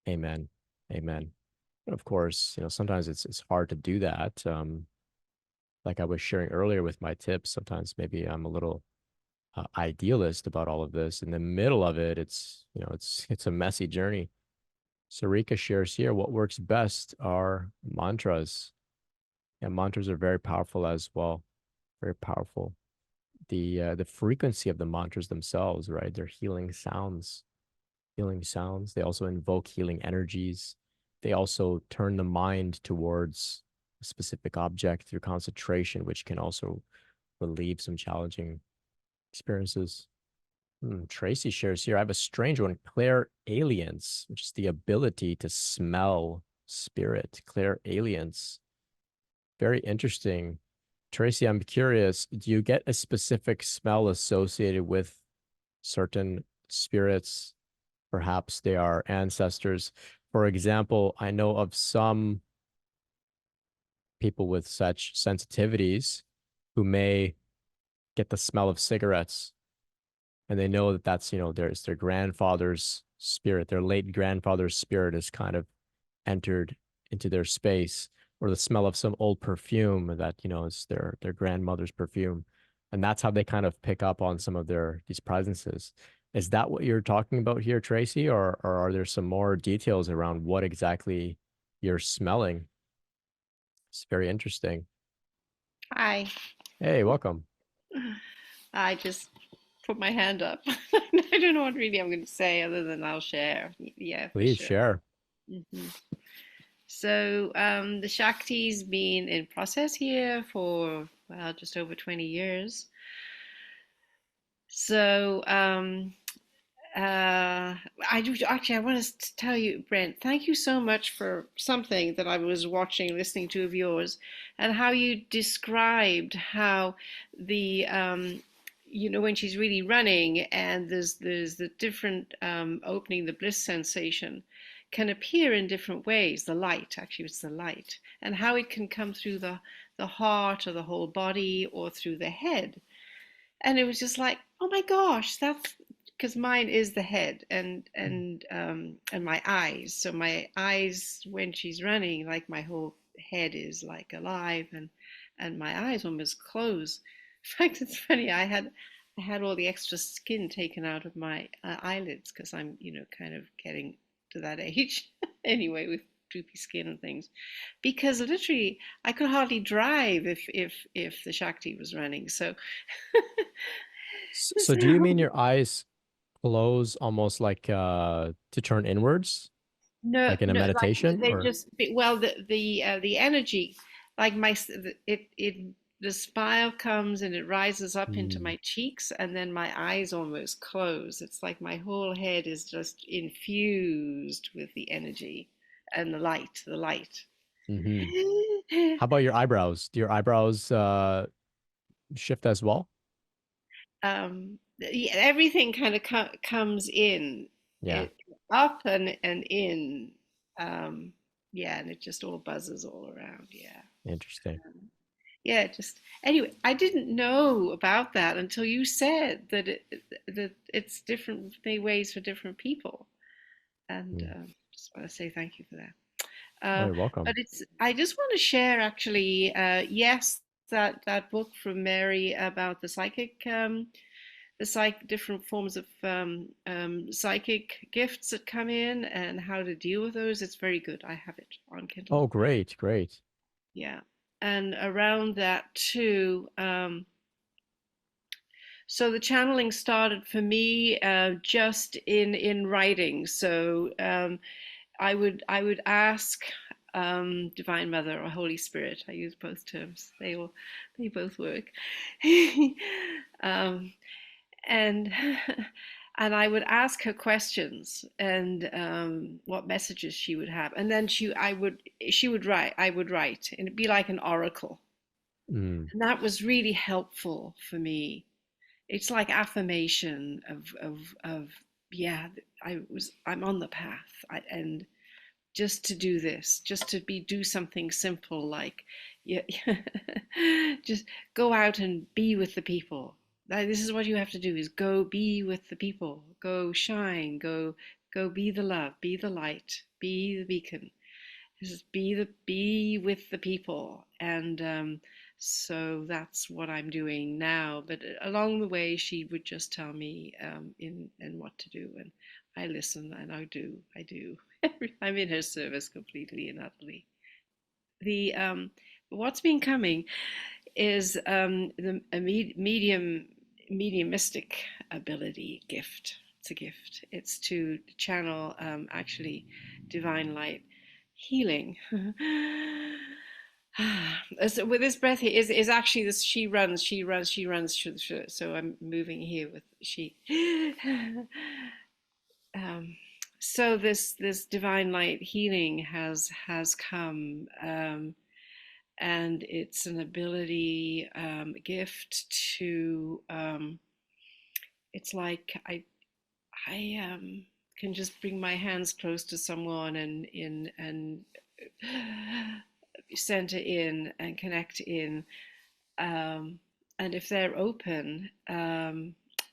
Amen. Amen. And of course, sometimes it's hard to do that. Like I was sharing earlier with my tips, sometimes maybe I'm a little idealist about all of this. In the middle of it, it's a messy journey. Sarika shares here what works best are mantras. And mantras are very powerful as well. Very powerful. The frequency of the mantras themselves, right? They're healing sounds. Healing sounds. They also invoke healing energies. They also turn the mind towards a specific object through concentration, which can also relieve some challenging experiences. Tracy shares here. I have a strange one, clairaliance, which is the ability to smell spirit. Clairaliance. Very interesting. Tracy, I'm curious, do you get a specific smell associated with certain spirits? Perhaps they are ancestors. For example, I know of some people with such sensitivities who may get the smell of cigarettes and they know that that's, there's their grandfather's spirit, their late grandfather's spirit has kind of entered into their space, or the smell of some old perfume that, is their grandmother's perfume. And that's how they kind of pick up on some of these presences. Is that what you're talking about here, Tracy? Or are there some more details around what exactly you're smelling? It's very interesting. Hi. Hey, welcome. I just put my hand up. I don't know what really I'm going to say other than I'll share. Yeah, for Please sure. share. hmm So the Shakti's been in process here for, well, just over 20 years. So I do actually. I want to tell you, Brent. Thank you so much for something that I was watching, listening to of yours, and how you described how the when she's really running and there's the different opening, the bliss sensation can appear in different ways. The light, actually, it's the light, and how it can come through the heart or the whole body or through the head. And it was just like, oh my gosh, that's because mine is the head and my eyes. So my eyes when she's running, like my whole head is like alive and my eyes almost close. In fact, it's funny. I had all the extra skin taken out of my eyelids because I'm kind of getting to that age anyway with droopy skin and things because literally I could hardly drive if the Shakti was running. So So do you mean your eyes close almost like to turn inwards, no, like in a no, like meditation, they or? just well the energy, like it the smile comes and it rises up into Mm, my cheeks and then my eyes almost close. It's like my whole head is just infused with the energy and the light. hmm How about your eyebrows? Do your eyebrows shift as well? Yeah, everything kind of comes in Yeah, it up and in um yeah, and it just all buzzes all around. Yeah. interesting. Yeah, just anyway, I didn't know about that until you said that that it's different ways for different people, and Mm. just want to say thank you for that. Oh, Uh, you're welcome. but it's I just want to share actually, yes, that book from Mary about the different forms of psychic gifts that come in and how to deal with those. It's very good. I have it on Kindle. Oh, great, great. Yeah. And around that too, so the channeling started for me just in writing. So I would ask Divine Mother or Holy Spirit. I use both terms. They both work. um, and and I would ask her questions and what messages she would have, and then she would write. I would write, and it'd be like an oracle, Mm, and that was really helpful for me. It's like affirmation of yeah, I'm on the path, and just to do this, just to do something simple like yeah, just go out and be with the people. This is what you have to do: is go be with the people, go shine, go be the love, be the light, be the beacon. Just be with the people, and so that's what I'm doing now. But along the way, she would just tell me in what to do, and I listen, and I do. I'm in her service completely and utterly. The what's been coming is a mediumistic ability gift. It's a gift. It's to channel actually divine light healing. So with this breath here is actually this she runs. So I'm moving here with she. um, so this divine light healing has come, and it's an ability, a gift to. It's like I can just bring my hands close to someone and center in and connect in, um, and if they're open,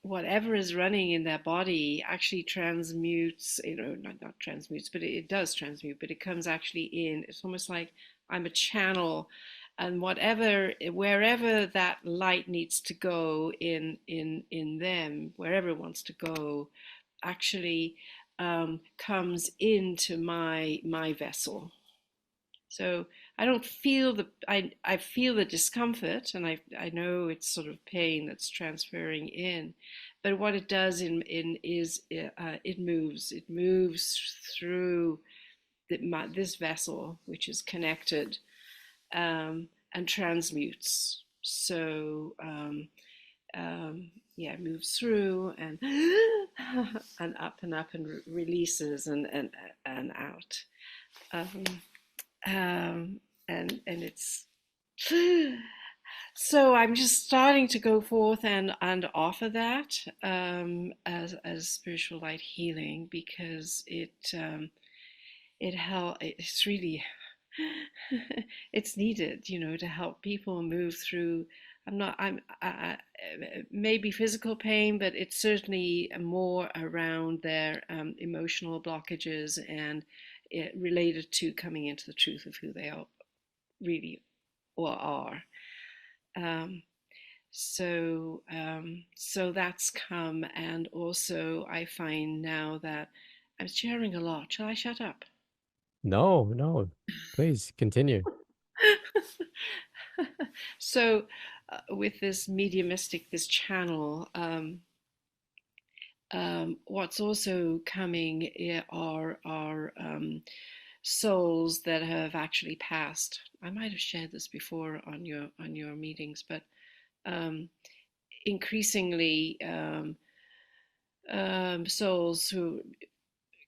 whatever is running in their body actually transmutes. Not transmutes, but it does transmute. But it comes actually in. It's almost like I'm a channel, and wherever that light needs to go in them, wherever it wants to go, actually comes into my vessel. So I don't feel I feel the discomfort, and I know it's sort of pain that's transferring in, but what it does in is it moves through this vessel, which is connected, and transmutes. So yeah, moves through and and up and releases and out. Um, and it's so I'm just starting to go forth and offer that as spiritual light healing, because it's really it's needed, you know, to help people move through. Maybe physical pain, but it's certainly more around their emotional blockages and related to coming into the truth of who they are really or are. Um, so that's come, and also I find now that I'm sharing a lot. Shall I shut up? No, no, please continue. So, with this mediumistic, this channel, what's also coming are souls that have actually passed. I might have shared this before on your meetings, but um, increasingly souls who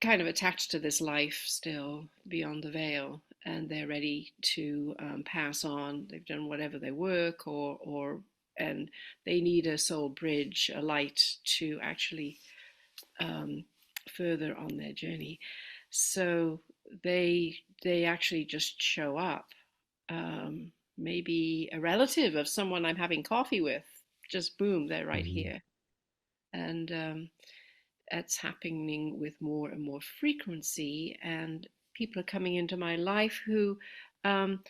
kind of attached to this life still beyond the veil, and they're ready to pass on. They've done whatever their work, and they need a soul bridge, a light to actually um, further on their journey. So they actually just show up. Maybe a relative of someone I'm having coffee with, just boom, they're right Mhm. here, and it's happening with more and more frequency, and people are coming into my life um,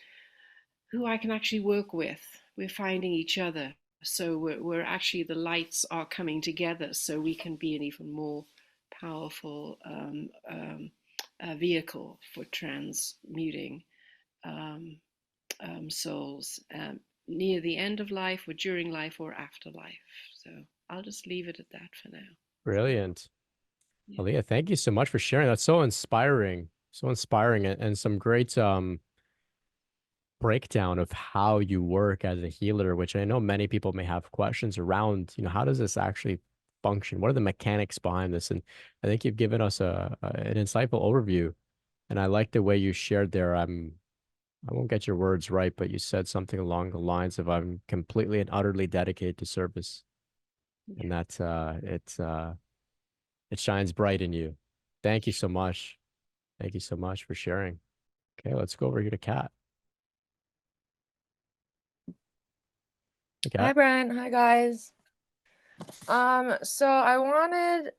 who I can actually work with. We're finding each other, so we're actually, the lights are coming together, so we can be an even more powerful vehicle for transmuting um, souls near the end of life, or during life, or after life. So I'll just leave it at that for now. Brilliant. Yeah. Aaliyah, thank you so much for sharing. That's so inspiring. So inspiring, and some great breakdown of how you work as a healer, which I know many people may have questions around, how does this actually function? What are the mechanics behind this? And I think you've given us an insightful overview. And I like the way you shared there. I won't get your words right, but you said something along the lines of I'm completely and utterly dedicated to service. And Yeah. that it shines bright in you. Thank you so much. Thank you so much for sharing. Okay, let's go over here to Kat. Hey, Hi, Kat. Brent. Hi, guys. So I wanted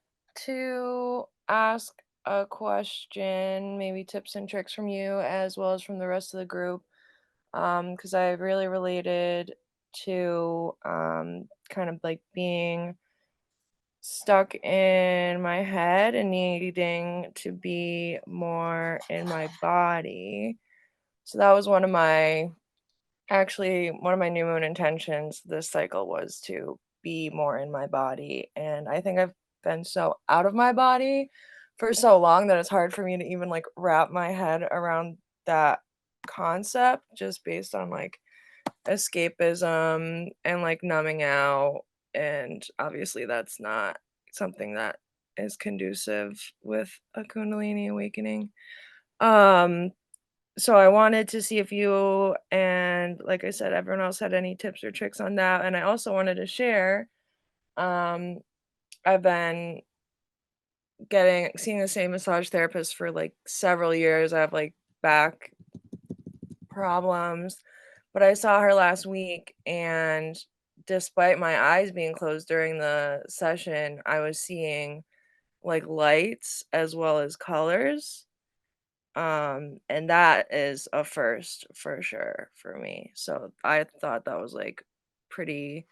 to ask a question, maybe tips and tricks from you as well as from the rest of the group. Because I really related to kind of like being stuck in my head and needing to be more in my body. So that was one of my new moon intentions this cycle was to be more in my body. And I think I've been so out of my body for so long that it's hard for me to even like wrap my head around that concept, just based on like escapism and like numbing out. And obviously that's not something that is conducive with a Kundalini awakening. Um so I wanted to see if you and, like I said, everyone else had any tips or tricks on that. And I also wanted to share, um, I've been seeing the same massage therapist for like several years. I have like back problems, but I saw her last week, and despite my eyes being closed during the session, I was seeing like lights as well as colors. And that is a first for sure for me. So I thought that was like pretty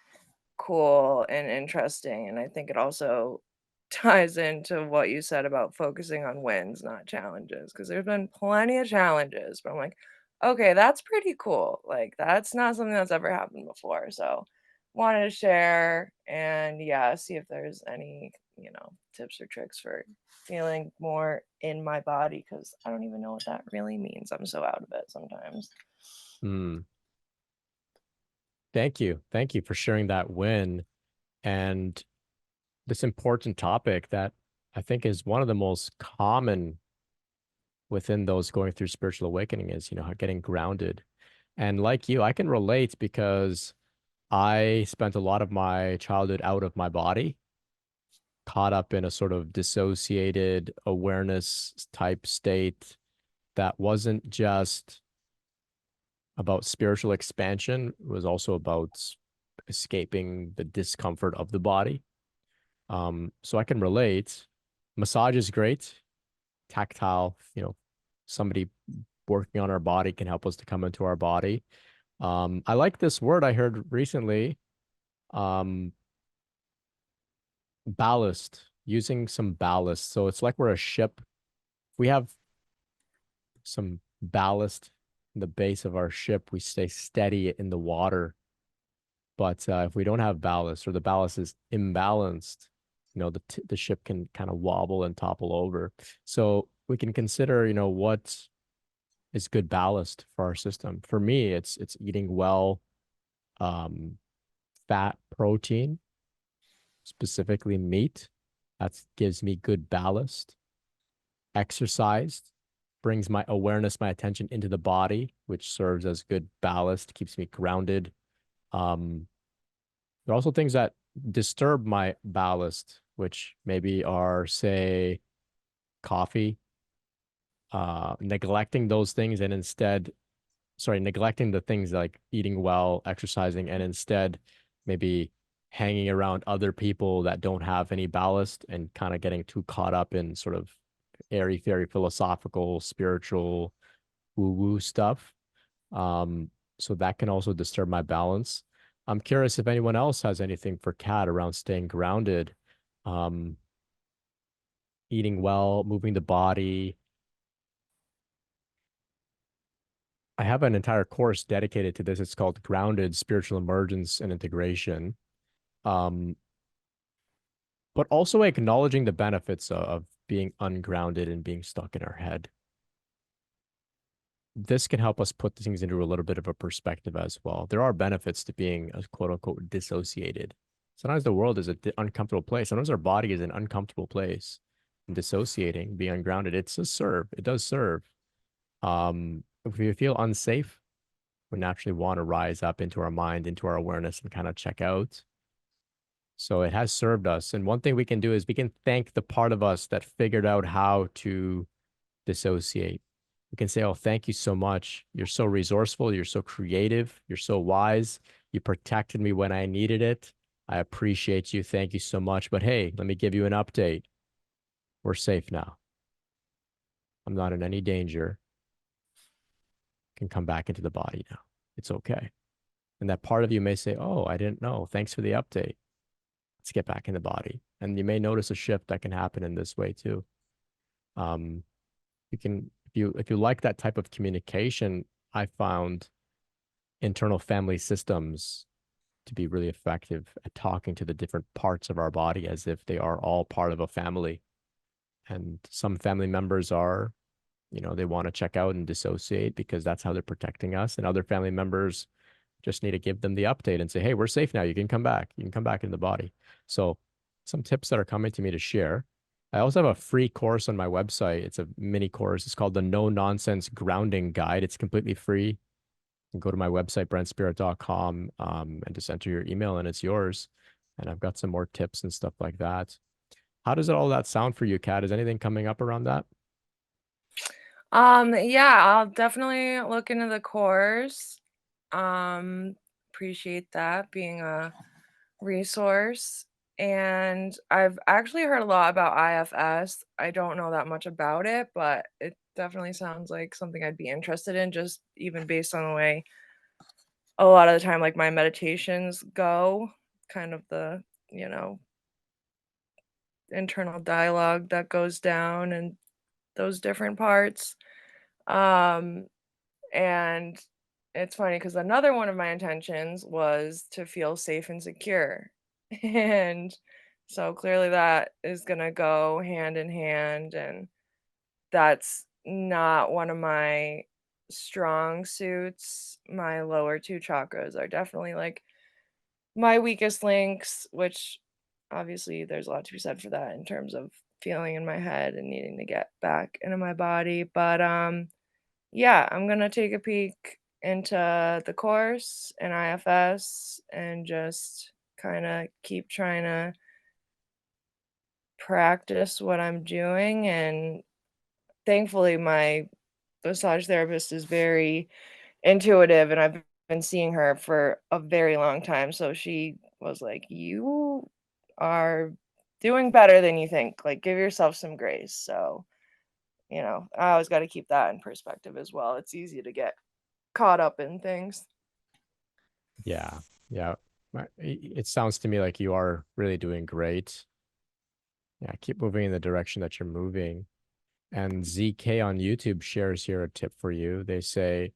cool and interesting. And I think it also ties into what you said about focusing on wins, not challenges. Because there's been plenty of challenges, but I'm like, okay, that's pretty cool. Like, that's not something that's ever happened before. So wanted to share and yeah, see if there's any, tips or tricks for feeling more in my body, because I don't even know what that really means. I'm so out of it sometimes. Hmm. Thank you. Thank you for sharing that win. And this important topic that I think is one of the most common within those going through spiritual awakening is, getting grounded. And like you, I can relate because I spent a lot of my childhood out of my body, caught up in a sort of dissociated awareness type state that wasn't just about spiritual expansion, it was also about escaping the discomfort of the body. So I can relate. Massage is great, tactile, somebody working on our body can help us to come into our body. I like this word I heard recently, um, ballast, using some ballast. So it's like we're a ship. We have some ballast in the base of our ship. We stay steady in the water. But if we don't have ballast or the ballast is imbalanced, the ship can kind of wobble and topple over. So we can consider, what is good ballast for our system. For me, it's eating well, fat, protein, specifically meat. That gives me good ballast. Exercise brings my awareness, my attention into the body, which serves as good ballast, keeps me grounded. There are also things that disturb my ballast, which maybe are, say, coffee, neglecting those things and instead, neglecting the things like eating well, exercising, and instead maybe hanging around other people that don't have any ballast and kind of getting too caught up in sort of airy-fairy philosophical, spiritual, woo-woo stuff. So that can also disturb my balance. I'm curious if anyone else has anything for Kat around staying grounded, um, eating well, moving the body. I have an entire course dedicated to this. It's called Grounded Spiritual Emergence and Integration. Um, but also acknowledging the benefits of being ungrounded and being stuck in our head. This can help us put things into a little bit of a perspective as well. There are benefits to being a quote unquote dissociated. Sometimes the world is an uncomfortable place. Sometimes our body is an uncomfortable place. And dissociating, being ungrounded, it does serve. If we feel unsafe, we naturally want to rise up into our mind, into our awareness, and kind of check out. So it has served us. And one thing we can do is we can thank the part of us that figured out how to dissociate. We can say, oh, thank you so much. You're so resourceful. You're so creative. You're so wise. You protected me when I needed it. I appreciate you. Thank you so much. But hey, let me give you an update. We're safe now. I'm not in any danger. Can come back into the body now. It's okay. And that part of you may say, oh, I didn't know. Thanks for the update. Let's get back in the body. And you may notice a shift that can happen in this way too. You can, if you like that type of communication, I found internal family systems to be really effective at talking to the different parts of our body as if they are all part of a family. And some family members are, they want to check out and dissociate because that's how they're protecting us. And other family members just need to give them the update and say, hey, we're safe now. You can come back. You can come back in the body. So some tips that are coming to me to share. I also have a free course on my website. It's a mini course. It's called the No Nonsense Grounding Guide. It's completely free. You can go to my website, brentspirit.com, and just enter your email and it's yours. And I've got some more tips and stuff like that. How does all that sound for you, Kat? Is anything coming up around that? Yeah, I'll definitely look into the course. Appreciate that being a resource. And I've actually heard a lot about IFS. I don't know that much about it, but it definitely sounds like something I'd be interested in, just even based on the way a lot of the time, like my meditations go, kind of the, internal dialogue that goes down and those different parts. Um, and it's funny because another one of my intentions was to feel safe and secure. And so clearly that is going to go hand in hand. And that's not one of my strong suits. My lower two chakras are definitely like my weakest links, which obviously there's a lot to be said for that in terms of feeling in my head and needing to get back into my body. But yeah, I'm gonna take a peek into the course and IFS and just kind of keep trying to practice what I'm doing. And thankfully, my massage therapist is very intuitive, and I've been seeing her for a very long time. So she was like, "You are doing better than you think. Like, give yourself some grace." So, I always got to keep that in perspective as well. It's easy to get caught up in things. Yeah. Yeah. It sounds to me like you are really doing great. Yeah, keep moving in the direction that you're moving. And ZK on YouTube shares here a tip for you. They say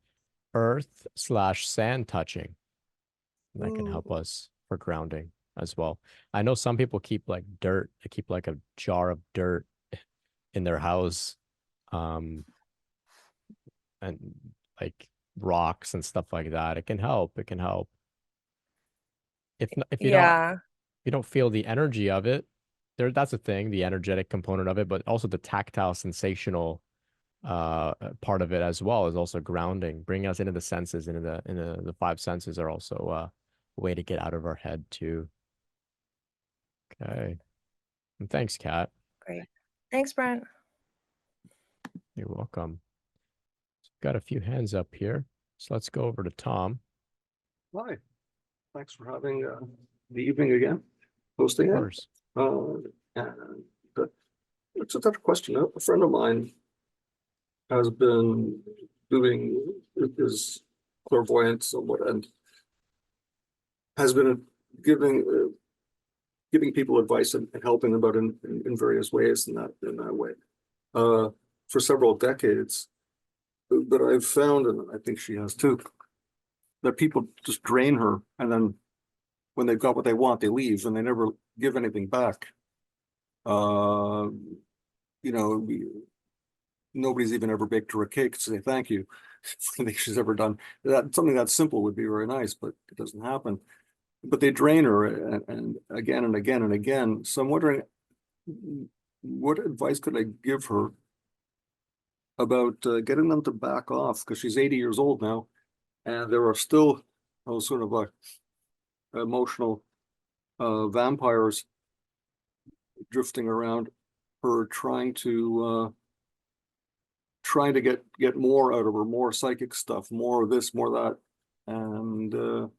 earth/sand touching. That can help us for grounding as well. I know some people keep like dirt. They keep like a jar of dirt in their house, and like rocks and stuff like that. It can help. It can help. If Yeah. you don't feel the energy of it, that's a thing, the energetic component of it, but also the tactile sensational part of it as well is also grounding, bringing us into the senses, into the five senses are also a way to get out of our head too. Okay. And thanks, Kat. Great. Thanks, Brent. You're welcome. Got a few hands up here. So let's go over to Tom. Hi, thanks for having the evening again, hosting Of it. course. And it's a tough question. A friend of mine has been doing his clairvoyance somewhat and has been giving people advice and helping them out in various ways in that way for several decades. But I've found, and I think she has too, that people just drain her, and then when they've got what they want, they leave and they never give anything back. Nobody's even ever baked her a cake to say thank you for anything she's ever done. Something that simple would be very nice, but it doesn't happen. But they drain her and again and again and again. So I'm wondering, what advice could I give her about getting them to back off? Because she's 80 years old now, and there are still sort of like emotional vampires drifting around her, trying to get more out of her, more psychic stuff, more of this, more that, and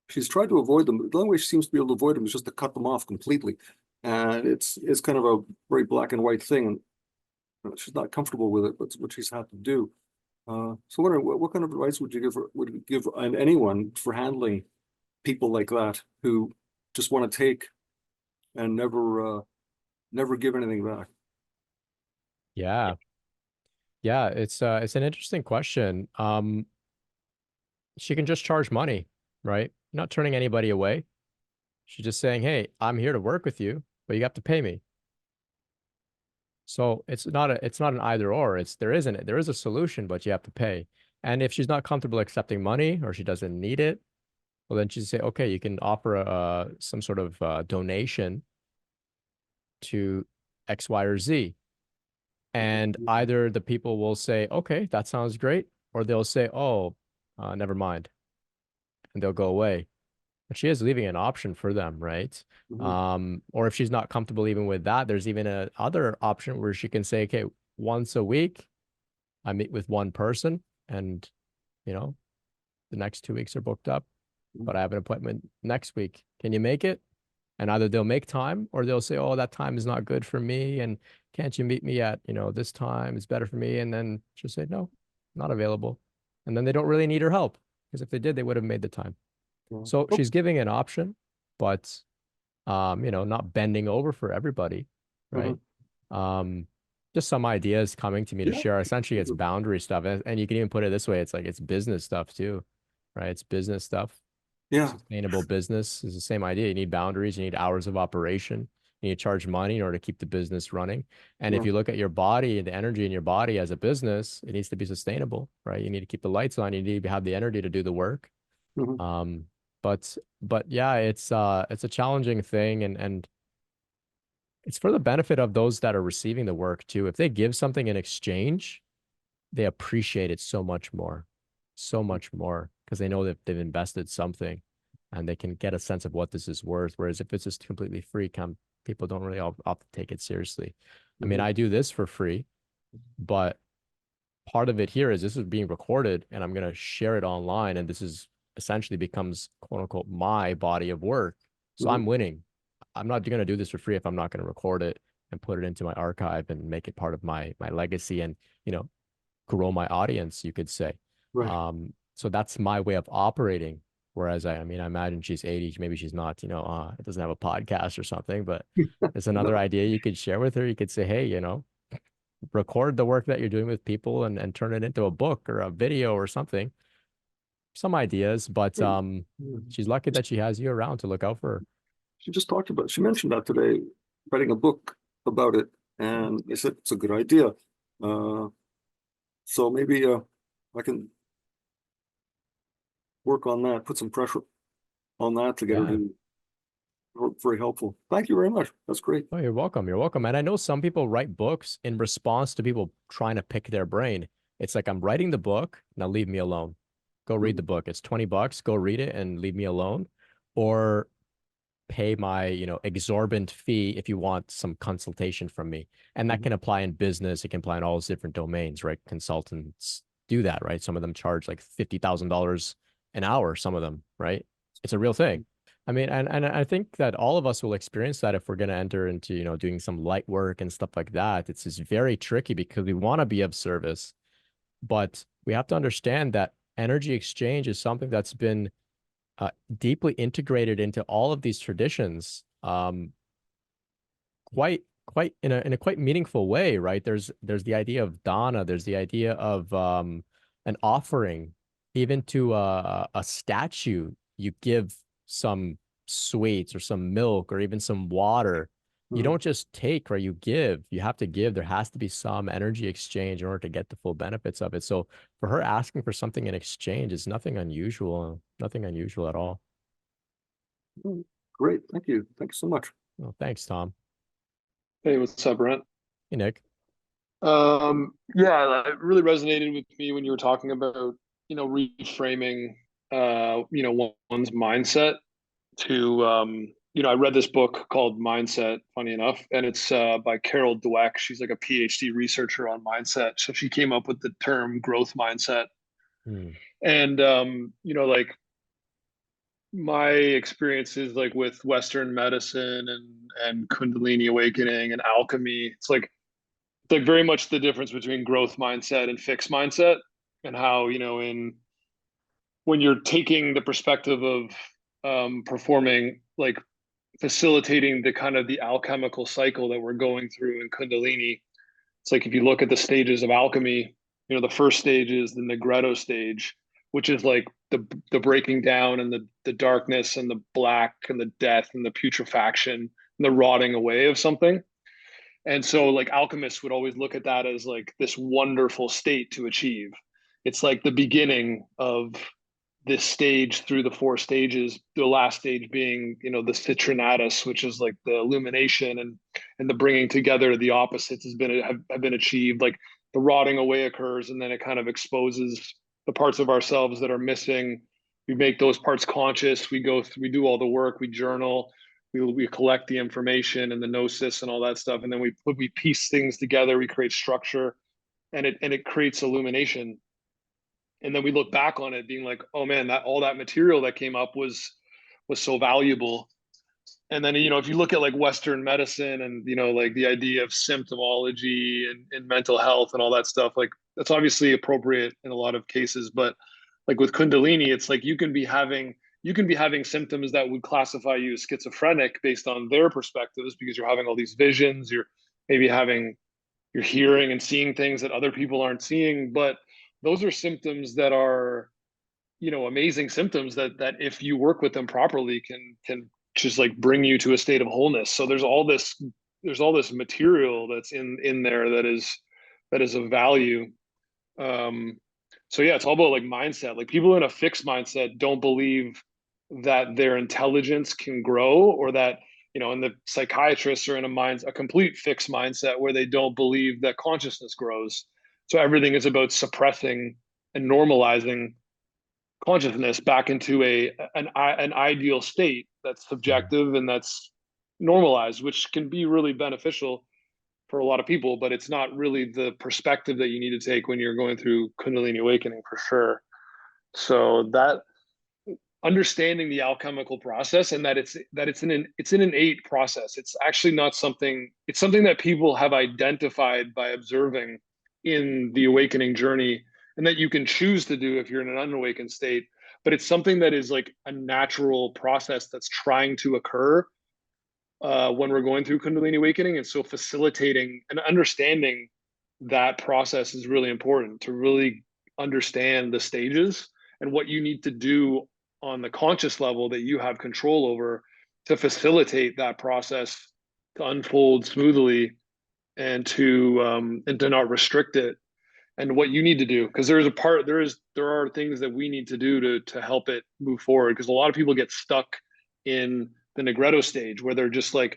she's tried to avoid them. The only way she seems to be able to avoid them is just to cut them off completely, and it's kind of a very black and white thing. And she's not comfortable with it, but it's what she's had to do. So wondering what kind of advice would you give anyone for handling people like that who just want to take and never give anything back? Yeah. Yeah, it's an interesting question. She can just charge money, right? Not turning anybody away. She's just saying, "Hey, I'm here to work with you, but you have to pay me." So it's not an either or. There is a solution, but you have to pay. And if she's not comfortable accepting money or she doesn't need it, well, then she'd say, "Okay, you can offer some sort of donation to X, Y, or Z." And either the people will say, "Okay, that sounds great," or they'll say, "Oh, never mind," and they'll go away. But she is leaving an option for them, right? Or if she's not comfortable even with that, there's even a other option where she can say, "Okay, once a week, I meet with one person, and the next 2 weeks are booked up, but I have an appointment next week. Can you make it?" And either they'll make time or they'll say, "Oh, that time is not good for me. And can't you meet me at, this time? It's better for me." And then she'll say, "No, not available." And then they don't really need her help, because if they did, they would have made the time. So she's giving an option, but, not bending over for everybody, right? Just some ideas coming to me to share. Essentially, it's boundary stuff. And you can even put it this way. It's like, it's business stuff too, right? It's business stuff. Yeah. Sustainable business is the same idea. You need boundaries, you need hours of operation, you need to charge money in order to keep the business running. And if you look at your body and the energy in your body as a business, it needs to be sustainable, right? You need to keep the lights on, you need to have the energy to do the work. But yeah, it's a challenging thing, and it's for the benefit of those that are receiving the work too. If they give something in exchange, they appreciate it so much more, because they know that they've invested something and they can get a sense of what this is worth. Whereas if it's just completely free, people don't really often take it seriously. I mean, I do this for free, but part of it here is this is being recorded and I'm going to share it online. And this is essentially becomes quote unquote my body of work. So I'm winning. I'm not going to do this for free if I'm not going to record it and put it into my archive and make it part of my legacy and, grow my audience, you could say. Right. So that's my way of operating. Whereas I mean, I imagine she's 80, maybe she's not, doesn't have a podcast or something, but it's another No. idea you could share with her. You could say, hey, record the work that you're doing with people and turn it into a book or a video or something. Some ideas, but she's lucky that she has you around to look out for her. She mentioned that today, writing a book about it, and they said it's a good idea. So maybe I can work on that, put some pressure on that to get her to very helpful. Thank you very much. That's great. Oh, you're welcome. You're welcome. And I know some people write books in response to people trying to pick their brain. It's like, I'm writing the book, now leave me alone. Go read the book. It's $20. Go read it and leave me alone. Or pay my, exorbitant fee if you want some consultation from me. And that can apply in business. It can apply in all those different domains, right? Consultants do that, right? Some of them charge like $50,000 an hour, some of them, right? It's a real thing. I mean, and I think that all of us will experience that if we're going to enter into, doing some light work and stuff like that. It's just very tricky because we want to be of service, but we have to understand that energy exchange is something that's been deeply integrated into all of these traditions, quite in a quite meaningful way, right? There's the idea of dana, there's the idea of an offering, even to a statue. You give some sweets or some milk or even some water. You don't just take, right? You give. You have to give. There has to be some energy exchange in order to get the full benefits of it. So for her asking for something in exchange is nothing unusual at all. Great. Thank you. Thank you so much. Well, thanks, Tom. Hey, what's up, Brent? Hey, Nick. Yeah, it really resonated with me when you were talking about, reframing, one's mindset to, I read this book called Mindset, funny enough, and it's by Carol Dweck. She's like a PhD researcher on mindset. So she came up with the term growth mindset. And, like my experiences like with Western medicine and Kundalini awakening and alchemy, it's like very much the difference between growth mindset and fixed mindset, and how, when you're taking the perspective of performing, like facilitating the kind of the alchemical cycle that we're going through in Kundalini. It's like if you look at the stages of alchemy, the first stage is the Negretto stage, which is like the breaking down and the darkness and the black and the death and the putrefaction and the rotting away of something. And so like alchemists would always look at that as like this wonderful state to achieve. It's like the beginning of this stage through the four stages, the last stage being, the citrinatus, which is like the illumination and the bringing together the opposites have been achieved. Like the rotting away occurs, and then it kind of exposes the parts of ourselves that are missing. We make those parts conscious. We go through, we do all the work, we journal, we collect the information and the gnosis and all that stuff. And then we piece things together, we create structure, and it creates illumination. And then we look back on it being like, oh man, that all that material that came up was so valuable. And then, if you look at like Western medicine and, like the idea of symptomology and mental health and all that stuff, like that's obviously appropriate in a lot of cases. But like with Kundalini, it's like you can be having symptoms that would classify you as schizophrenic based on their perspectives, because you're having all these visions, you're hearing and seeing things that other people aren't seeing. But those are symptoms that are, amazing symptoms that if you work with them properly can just like bring you to a state of wholeness. So there's all this material that's in there that is of value. So yeah, it's all about like mindset. Like people in a fixed mindset don't believe that their intelligence can grow, or that, and the psychiatrists are in a complete fixed mindset where they don't believe that consciousness grows. So everything is about suppressing and normalizing consciousness back into an ideal state that's subjective and that's normalized, which can be really beneficial for a lot of people, but it's not really the perspective that you need to take when you're going through Kundalini awakening, for sure. So that understanding the alchemical process, and that it's an innate process. It's actually not something, it's something that people have identified by observing in the awakening journey, and that you can choose to do if you're in an unawakened state. But it's something that is like a natural process that's trying to occur when we're going through Kundalini awakening. And so facilitating and understanding that process is really important, to really understand the stages and what you need to do on the conscious level that you have control over to facilitate that process to unfold smoothly, and to not restrict it, and what you need to do, because there are things that we need to do to help it move forward, because a lot of people get stuck in the Negretto stage where they're just like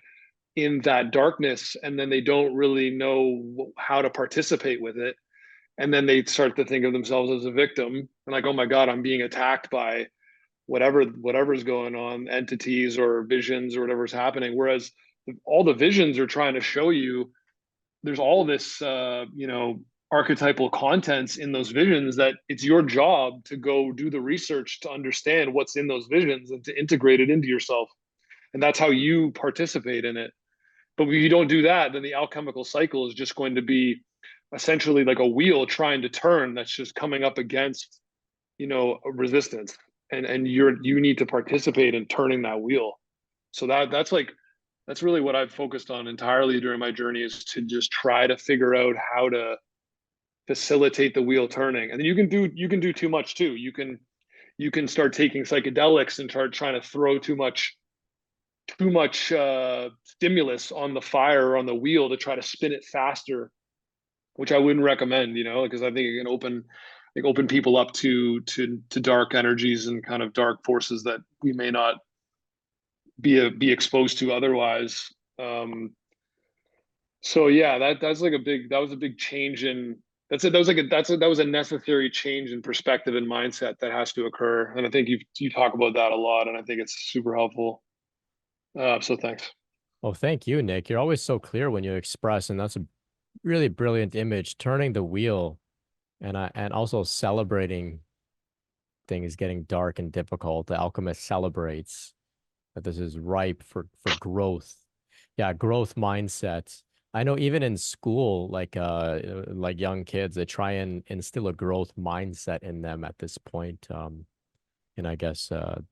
in that darkness, and then they don't really know how to participate with it, and then they start to think of themselves as a victim, and like, oh my God, I'm being attacked by whatever's going on, entities or visions or whatever's happening. Whereas all the visions are trying to show you, there's all this archetypal contents in those visions, that it's your job to go do the research to understand what's in those visions and to integrate it into yourself. And that's how you participate in it. But if you don't do that, then the alchemical cycle is just going to be essentially like a wheel trying to turn, that's just coming up against a resistance, and you need to participate in turning that wheel. So that's really what I've focused on entirely during my journey, is to just try to figure out how to facilitate the wheel turning. And then you can do too much too. You can start taking psychedelics and start trying to throw too much stimulus on the fire or on the wheel to try to spin it faster, which I wouldn't recommend, because I think it can open people up to dark energies and kind of dark forces that we may not be exposed to otherwise. So yeah, that was a big change in, that was a necessary change in perspective and mindset that has to occur. And I think you talk about that a lot, and I think it's super helpful. So thanks. Oh, thank you, Nick. You're always so clear when you express, and that's a really brilliant image, turning the wheel, and also celebrating things getting dark and difficult. The alchemist celebrates that this is ripe for growth. Yeah, growth mindset. I know even in school, like young kids, they try and instill a growth mindset in them at this point. And I guess the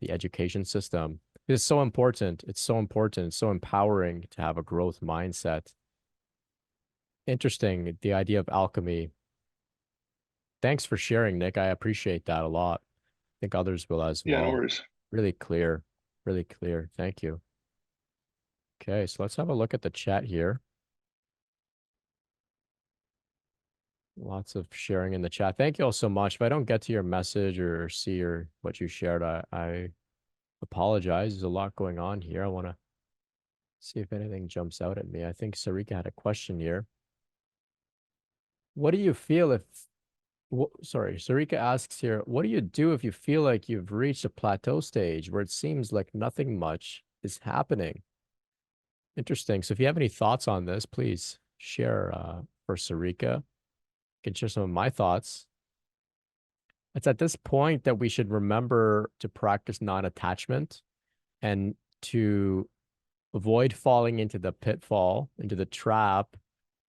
education system is so important. It's so important. It's so empowering to have a growth mindset. Interesting, the idea of alchemy. Thanks for sharing, Nick. I appreciate that a lot. I think others will as well. Yeah, no worries. Really clear. Really clear. Thank you. Okay, so let's have a look at the chat here. Lots of sharing in the chat. Thank you all so much. If I don't get to your message or see what you shared, I apologize. There's a lot going on here. I want to see if anything jumps out at me. I think Sarika had a question here. What do you feel if, sorry, Sarika asks here, what do you do if you feel like you've reached a plateau stage where it seems like nothing much is happening? Interesting. So if you have any thoughts on this, please share for Sarika. I can share some of my thoughts. It's at this point that we should remember to practice non-attachment and to avoid falling into the pitfall, into the trap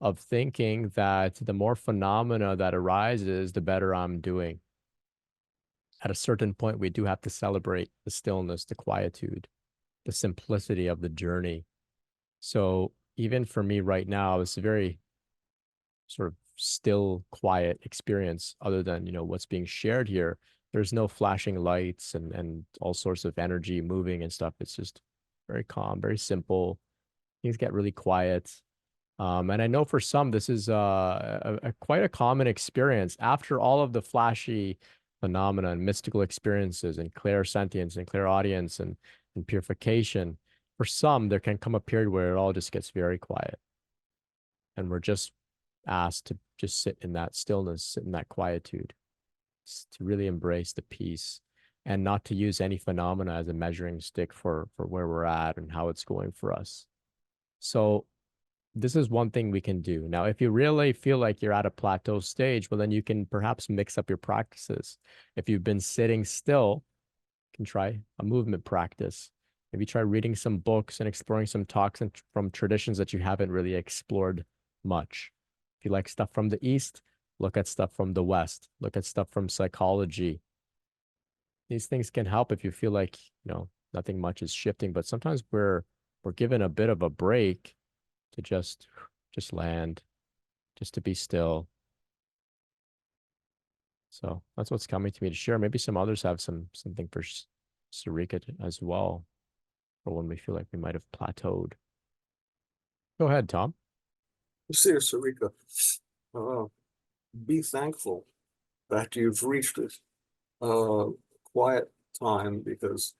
of thinking that the more phenomena that arises, the better I'm doing. At a certain point, we do have to celebrate the stillness, the quietude, the simplicity of the journey. So even for me right now, it's a very sort of still, quiet experience, other than, what's being shared here. There's no flashing lights and all sorts of energy moving and stuff. It's just very calm, very simple. Things get really quiet. And I know for some, this is quite a common experience. After all of the flashy phenomena and mystical experiences and clairsentience and clairaudience and purification. For some, there can come a period where it all just gets very quiet. And we're just asked to just sit in that stillness, sit in that quietude, to really embrace the peace and not to use any phenomena as a measuring stick for where we're at and how it's going for us. So this is one thing we can do. Now, if you really feel like you're at a plateau stage, well, then you can perhaps mix up your practices. If you've been sitting still, you can try a movement practice. Maybe try reading some books and exploring some talks from traditions that you haven't really explored much. If you like stuff from the East, look at stuff from the West. Look at stuff from psychology. These things can help if you feel like, nothing much is shifting, but sometimes we're given a bit of a break to just land, just to be still. So that's what's coming to me to share. Maybe some others have something for Sarika as well, or when we feel like we might have plateaued. Go ahead, Tom. See, Sarika, be thankful that you've reached it. Quiet time, because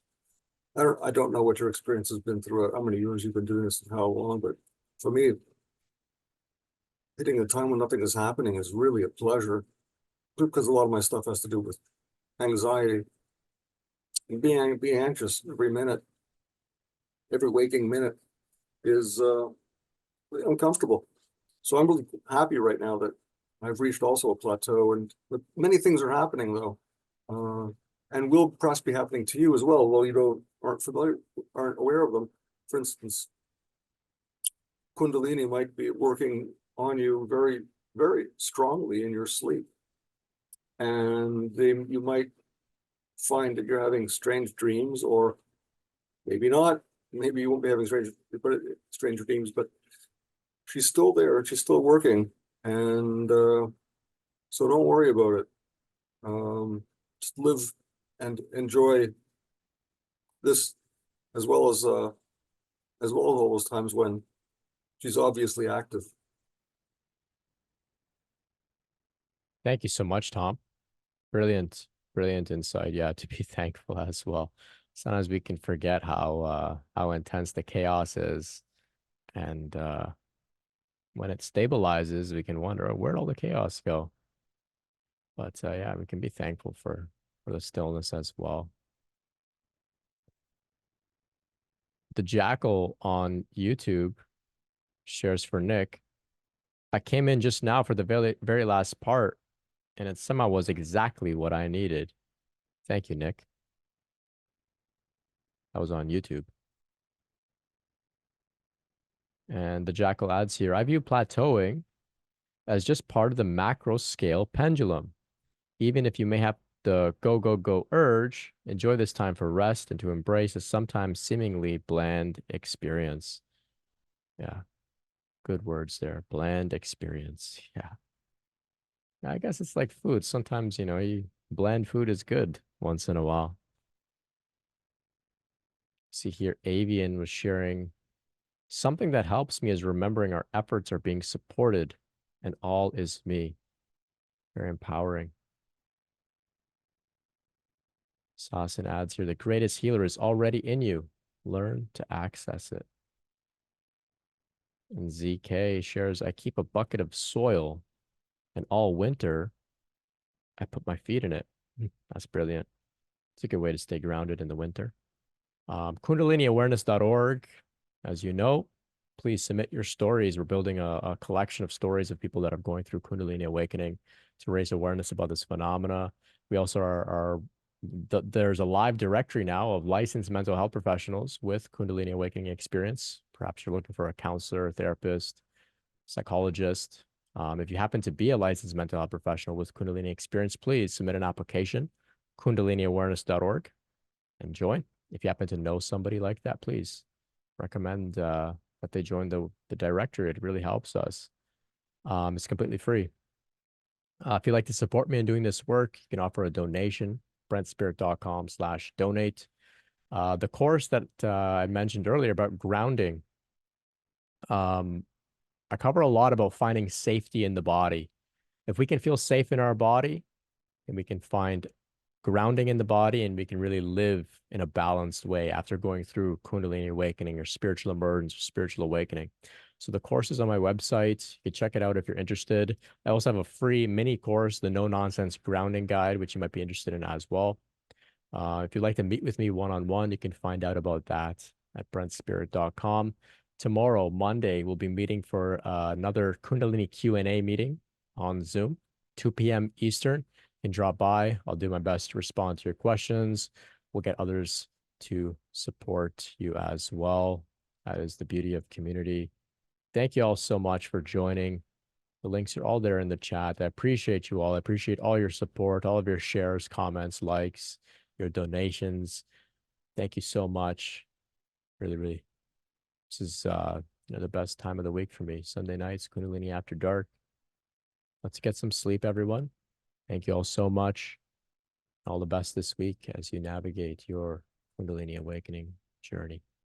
I don't know what your experience has been throughout, how many years you've been doing this and how long, but for me, hitting a time when nothing is happening is really a pleasure, because a lot of my stuff has to do with anxiety and being anxious every minute. Every waking minute is uncomfortable. So I'm really happy right now that I've reached also a plateau, and many things are happening though. And will perhaps be happening to you as well, although you aren't aware of them. For instance, Kundalini might be working on you very, very strongly in your sleep. And you might find that you're having strange dreams, or maybe not. Maybe you won't be having strange dreams, but she's still there. She's still working. And so don't worry about it. Just live and enjoy this, as well as all those times when she's obviously active. Thank you so much, Tom. Brilliant insight. Yeah, to be thankful as well. Sometimes we can forget how intense the chaos is, and when it stabilizes, we can wonder where'd all the chaos go. But yeah, we can be thankful for the stillness as well. The Jackal on YouTube shares for Nick. I came in just now for the very, very last part, and it somehow was exactly what I needed. Thank you, Nick. That was on YouTube. And the Jackal adds here, I view plateauing as just part of the macro scale pendulum. Even if you may have the go urge, enjoy this time for rest and to embrace a sometimes seemingly bland experience. Yeah, good words there. Bland experience. Yeah. I guess it's like food. Sometimes, bland food is good once in a while. See here, Avian was sharing, something that helps me is remembering our efforts are being supported and all is me. Very empowering. Sasan adds here, the greatest healer is already in you. Learn to access it. And ZK shares, I keep a bucket of soil and all winter, I put my feet in it. That's brilliant. It's a good way to stay grounded in the winter. KundaliniAwareness.org. As you know, please submit your stories. We're building a collection of stories of people that are going through Kundalini awakening to raise awareness about this phenomena. We also there's a live directory now of licensed mental health professionals with Kundalini awakening experience. Perhaps you're looking for a counselor, therapist, psychologist. If you happen to be a licensed mental health professional with Kundalini experience, please submit an application, KundaliniAwareness.org, and join. If you happen to know somebody like that, please recommend that they join the directory. It really helps us. It's completely free. If you'd like to support me in doing this work, you can offer a donation, brentspirit.com/donate. The course that I mentioned earlier about grounding, I cover a lot about finding safety in the body. If we can feel safe in our body, then we can find grounding in the body, and we can really live in a balanced way after going through Kundalini awakening or spiritual emergence or spiritual awakening. So the course is on my website. You can check it out if you're interested. I also have a free mini course, the No Nonsense Grounding Guide, which you might be interested in as well. If you'd like to meet with me one-on-one, you can find out about that at brentspirit.com. Tomorrow, Monday, we'll be meeting for another Kundalini Q&A meeting on Zoom, 2 p.m. Eastern. You can drop by. I'll do my best to respond to your questions. We'll get others to support you as well. That is the beauty of community. Thank you all so much for joining. The links are all there in the chat. I appreciate you all. I appreciate all your support, all of your shares, comments, likes, your donations. Thank you so much. Really, really. This is the best time of the week for me. Sunday nights, Kundalini After Dark. Let's get some sleep, everyone. Thank you all so much. All the best this week as you navigate your Kundalini awakening journey.